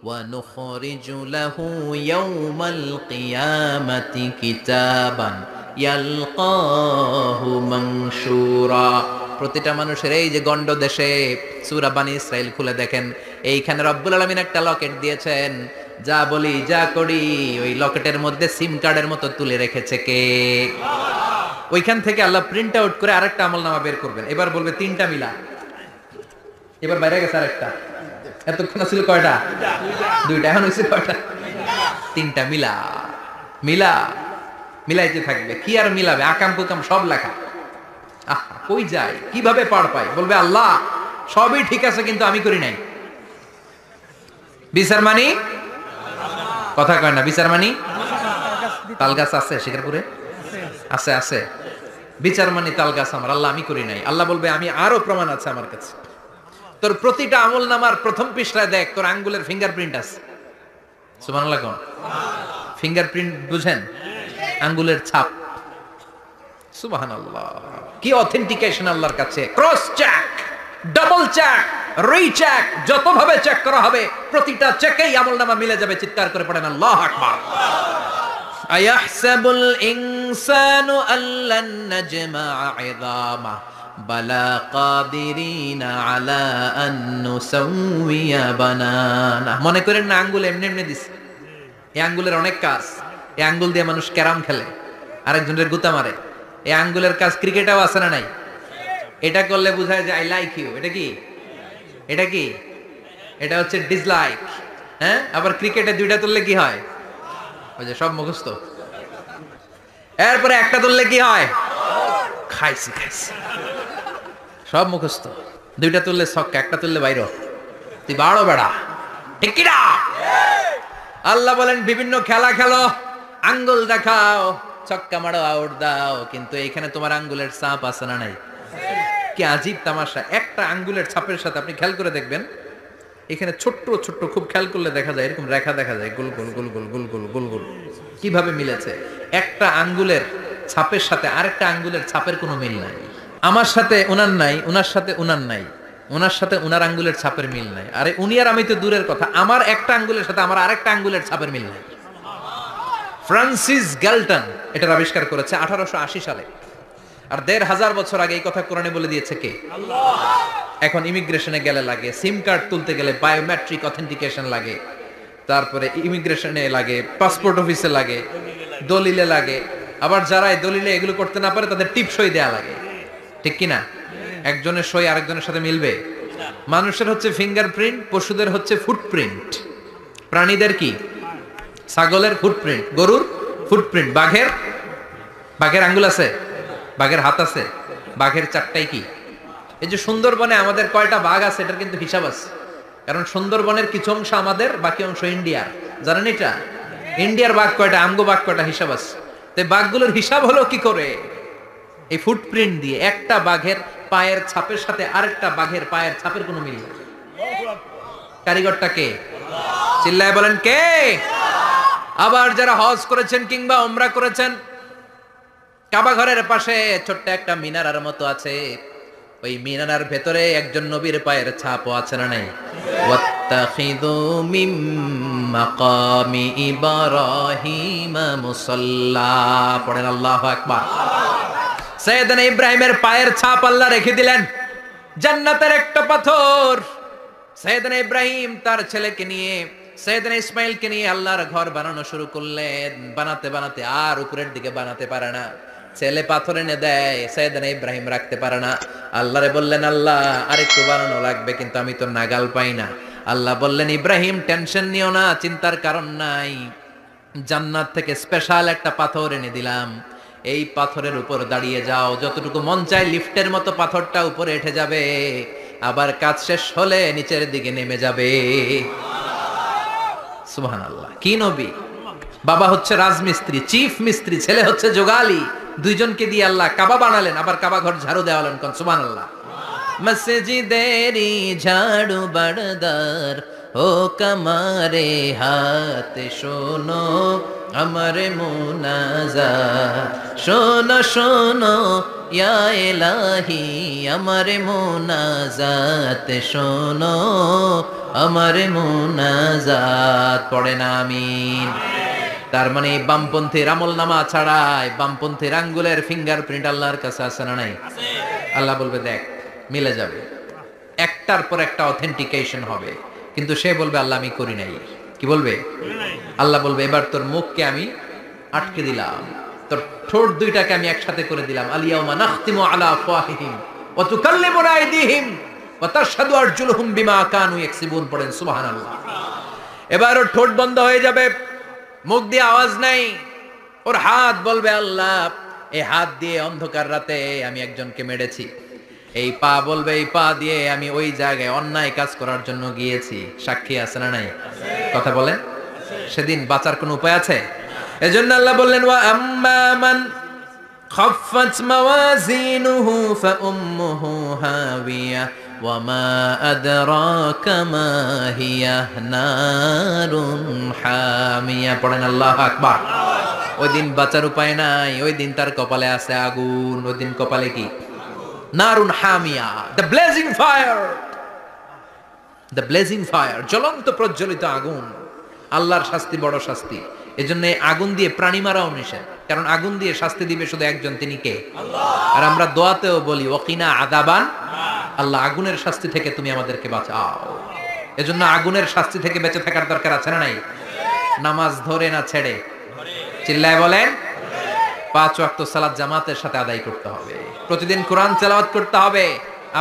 ওয়া নুখরিজু লাহু ইয়াওমাল কিয়ামাতি কিতাবান ইয়ালকাহু মানশুরা। প্রতিটা মানুষের এই যে গন্ড দেশে সূরা বানি ইসরাইল খুলে দেখেন, এইখানে রব্বুল আলামিন একটা লকেট দিয়েছেন। যা বলি যা করি ওই লকেটের মধ্যে সিম কার্ডের মতো তুলে রেখেছে কে? ওইখান থেকে আল্লাহ প্রিন্ট আউট করে আরেকটা আমলনামা বের করবেন। এবার বলবে তিনটা মিলা। এবার বাইরে গেছে আরেকটা। এতক্ষণ ছিল কয়টা? দুইটা। এখন হয়েছে কয়টা? তিনটা। মিলা মিলা মিলাইতে থাকবে। কি আর মিলাবে? আকাম কুকাম সব লেখা। কই যায়, কিভাবে পার পায়? বলবে আল্লাহ সবই ঠিক আছে কিন্তু আমি করি নাই। বিচার মানি? কথা কয় না। বিচার মানি? তাল গাছ আছে শিকারপুরে? আছে আছে। বিচার মানি তাল গাছ আমার। আল্লাহ আমি করি নাই। আল্লাহ বলবে আমি আরো প্রমাণ আছে আমার কাছে। তোর প্রতিটা আমল নামার প্রথম পৃষ্ঠায় দেখ তোর আঙ্গুলের ফিঙ্গারপ্রিন্ট আছে। সুবহানাল্লাহ কোন? ফিঙ্গারপ্রিন্ট বুঝেন? আঙ্গুলের ছাপ। সুবহানাল্লাহ, কি অথেন্টিকেশন আল্লাহর কাছে। Cross check, double check, recheck, যত ভাবে চেক করা হবে প্রতিটা চেকেই আমলনামা মিলে যাবে। চিৎকার করে পড়েন আল্লাহু আকবার। আয়াহসাবুল ইনসানু আল্লান নাজমা'a 'ইযামা বালা কাদিরিনা আলা আন নুসাউইয়া বানানা। মনে করেন না আঙ্গুল এমনি এমনি দিছে। এই আঙ্গুলের অনেক কাজ। এই আঙ্গুল দিয়ে মানুষ ক্যারাম খেলে, আরেকজনের গুতা মারে। এই আঙ্গুলের কাজ ক্রিকেটেও আছে না নাই? এটা করলে বোঝায় যে আই লাইক ইউ। এটা কি? এটা কি? এটা হচ্ছে ডিসলাইক। হ্যাঁ, আবার ক্রিকেটে দুইটা তুললে কি হয়? ওই যে সব মুখস্থ। এরপরে একটা তুললে কি হয়? খাইছি খাইছি, সব মুখস্থ। দুইটা তুললে ছক্কা, একটা তুললে বাইরে, তুই বাড়ো বেড়া, ঠিক কি না? আল্লাহ বলেন বিভিন্ন খেলা খেলো, আঙ্গুল দেখাও, ছক্কা মারো, আউট দাও, কিন্তু এখানে তোমার আঙ্গুলের ছাপ আছে না নাই? কি আজীব তামাশা! একটা আঙ্গুলের ছাপের সাথে আপনি খেয়াল করে দেখবেন, এখানে ছোট্ট ছোট্ট খুব খেয়াল করলে দেখা যায় এরকম রেখা দেখা যায়, গোল গোল গোল গোল গোল গোল গোল গোল। কিভাবে মিলেছে? একটা আঙ্গুলের ছাপের সাথে আরেকটা আঙ্গুলের ছাপের কোনো মিল নাই। আমার সাথে উনার নাই, উনার সাথে উনার নাই, উনার সাথে উনার আঙ্গুলের ছাপের মিল নাই। আরে উনি আর আমি তো দূরের কথা, আমার একটা আঙ্গুলের সাথে আমার আরেকটা আঙ্গুলের ছাপের মিল নাই। ফ্রান্সিস গ্যালটন এটার আবিষ্কার করেছে 1880 সালে। আর 1500 বছর আগে এই কথা কোরআনে বলে দিয়েছে কে? আল্লাহ। এখন ইমিগ্রেশনে গেলে লাগে, সিম কার্ড তুলতে গেলে বায়োমেট্রিক অথেন্টিকেশন লাগে, তারপরে ইমিগ্রেশনে লাগে, পাসপোর্ট অফিসে লাগে, দলিলে লাগে, আবার যারা এই দলিলে এগুলো করতে না পারে তাদের টিপ সই দেয়া লাগে, ঠিক কি না? একজনের সই আরেকজনের সাথে মিলবে? মানুষের হচ্ছে ফিঙ্গারপ্রিন্ট, পশুদের হচ্ছে ফুটপ্রিন্ট। প্রাণীদের কি? ছাগলের ফুটপ্রিন্ট, গরুর ফুটপ্রিন্ট, বাঘের আঙ্গুল আছে, বাঘের হাত আছে, বাঘের চারটাই কি? এই যে সুন্দরবনে আমাদের কয়টা বাঘ আছে এটার কিন্তু হিসাব আছে, কারণ সুন্দরবনের কিছু অংশ আমাদের, বাকি অংশ ইন্ডিয়ার। জানেন এটা? ইন্ডিয়ার বাঘ কয়টা, আমগো বাঘ কয়টা, হিসাব আছে। তো বাঘগুলোর হিসাব হলো কি করে? এই ফুটপ্রিন্ট দিয়ে। একটা বাঘের পায়ের ছাপের সাথে আরেকটা বাঘের পায়ের ছাপের কোনো মিল নেই। কারিগরটা কে? চিল্লায় বলেন কে? আবার যারা হজ করেছেন কিংবা উমরা করেছেন, কাবা ঘরের পাশে ছোট্ট একটা মিনারার মতো আছে, ওই মিনারার ভেতরে একজন নবীর পায়ের ছাপও আছে না নাই? ওয়াত্তাখিযু মিম মাকামি ইব্রাহিম মুসাল্লা, পড়েন আল্লাহু আকবার। সাইয়েদনা ইব্রাহিমের পায়ের ছাপ আল্লাহ রেখে দিলেন জান্নাতের একটা পাথর। সাইয়েদনা ইব্রাহিম তার ছেলেকে নিয়ে, সাইয়েদনা ইসমাইলকে নিয়ে আল্লাহর ঘর বানানো শুরু করলেন। বানাতে বানাতে আর উপরের দিকে বানাতে পারে না, ছেলে পাথর এনে দেয়, সাইয়েদনা ইব্রাহিম রাখতে পারে না। আল্লাহরে বললেন, আল্লাহ আরেকটু বানানো লাগবে, কিন্তু আমি তো নাগাল পাই না। আল্লাহ বললেন, ইব্রাহিম টেনশন নিও না, চিন্তার কারণ নাই, জান্নাত থেকে স্পেশাল একটা পাথর এনে দিলাম, এই পাথরের উপর দাঁড়িয়ে যাও, যতটুকু মন চায় লিফটের মতো পাথরটা উপরে উঠে যাবে, আবার কাজ শেষ হলে নিচের দিকে নেমে যাবে। সুবহানাল্লাহ! কি নবী! বাবা হচ্ছে রাজমিস্ত্রি, চিফ মিস্ত্রি, ছেলে হচ্ছে যোগালী, দুইজনকে দিয়ে আল্লাহ কাবা বানালেন, আবার কাবা ঘর ঝাড়ু দেওয়ালেন। কোন সুবহানাল্লাহ! মসজিদেরি ঝাড়ু বারদার ও কামারে হাত, শোনো আমার মুনাজাত, শোনো শোনো ইয়া ইলাহি আমার মুনাজাত, শোনো আমার মুনাজাত। পড়েন আমিন। তার মানে বামপন্থীর আমল নামা ছাড়াই বামপন্থীর আঙ্গুলের ফিঙ্গারপ্রিন্ট আল্লাহর কাছে আছে না নাই? আল্লাহ বলবে দেখ, মিলে যাবে, একটার পর একটা অথেন্টিকেশন হবে, কিন্তু সে বলবে আল্লাহ আমি করি নাই। কি বলবে? আল্লাহ বলবে এবার তোর মুখকে আমি আটকে দিলাম, তোর ঠোঁট দুইটাকে আমি একসাথে করে দিলাম। আলিয়াউমা নাখতিমু আলা আফওয়াহিহিম ওয়া তুকাল্লিমুনা আইদিহিম ওয়া তাশহাদু আরজুলুহুম বিমা কানু ইয়াকসিবুন। পড়েন সুবহানাল্লাহ। এবার ওর ঠোঁট বন্ধ হয়ে যাবে, মুখ দিয়ে আওয়াজ নাই, ওর হাত বলবে আল্লাহ এই হাত দিয়ে অন্ধকার রাতে আমি একজনকে মেরেছি, এই পা বলবে এই পা দিয়ে আমি ওই জায়গায় অন্যায় কাজ করার জন্য গিয়েছি। সাক্ষী আছে না নাই? কথা বলেন। সেদিন বাঁচার কোন উপায় আছে? এজন্য আল্লাহ বললেন, ওয়া আম্মা মান খাফফাত মাওয়াজিনুহু ফাউম্মুহু হাবিয়া ওয়া মা আদরাকা মা হিয়া নারুন হামিয়া। পড়েন আল্লাহু আকবার। ওই দিন বাঁচার উপায় নাই, ওই দিন তার কপালে আছে আগুন। ওই দিন কপালে কি? নারুন হামিয়া, the blazing fire, the blazing fire, জ্বলন্ত প্রজ্বলিত আগুন। আল্লাহর শাস্তি বড় শাস্তি। এজন্য আগুন দিয়ে প্রাণী মারাও নিষেধ, কারণ আগুন দিয়ে শাস্তি দিবে শুধু একজন, তিনি কে? আল্লাহ। আর আমরা দোয়াতেও বলি ওয়াকিনা আযাবান, আল্লাহ আগুনের শাস্তি থেকে তুমি আমাদেরকে বাঁচাও। এজন্য আগুনের শাস্তি থেকে বেঁচে থাকার দরকার আছে না নাই? নামাজ ধরে না ছেড়ে? চিল্লায় বলেন। 5 ওয়াক্ত সালাত জামাতের সাথে আদায় করতে হবে, প্রতিদিন কোরআন তেলাওয়াত করতে হবে,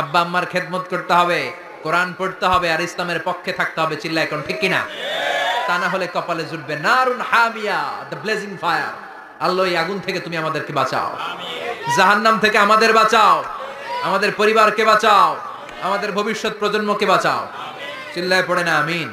আব্বা আম্মার খেদমত করতে হবে, কোরআন পড়তে হবে, আর ইসলামের পক্ষে থাকতে হবে। চিল্লায় এখন ঠিক কিনা? তা না হলে কপালে জুটবে নারুন হামিয়া, দ্য ব্লেজিং ফায়ার। আল্লাহ এই আগুন থেকে তুমি আমাদেরকে বাঁচাও, জাহান্নাম থেকে আমাদের বাঁচাও, আমাদের পরিবারকে বাঁচাও, আমাদের ভবিষ্যৎ প্রজন্মকে বাঁচাও। চিল্লায় পড়ে না আমিন।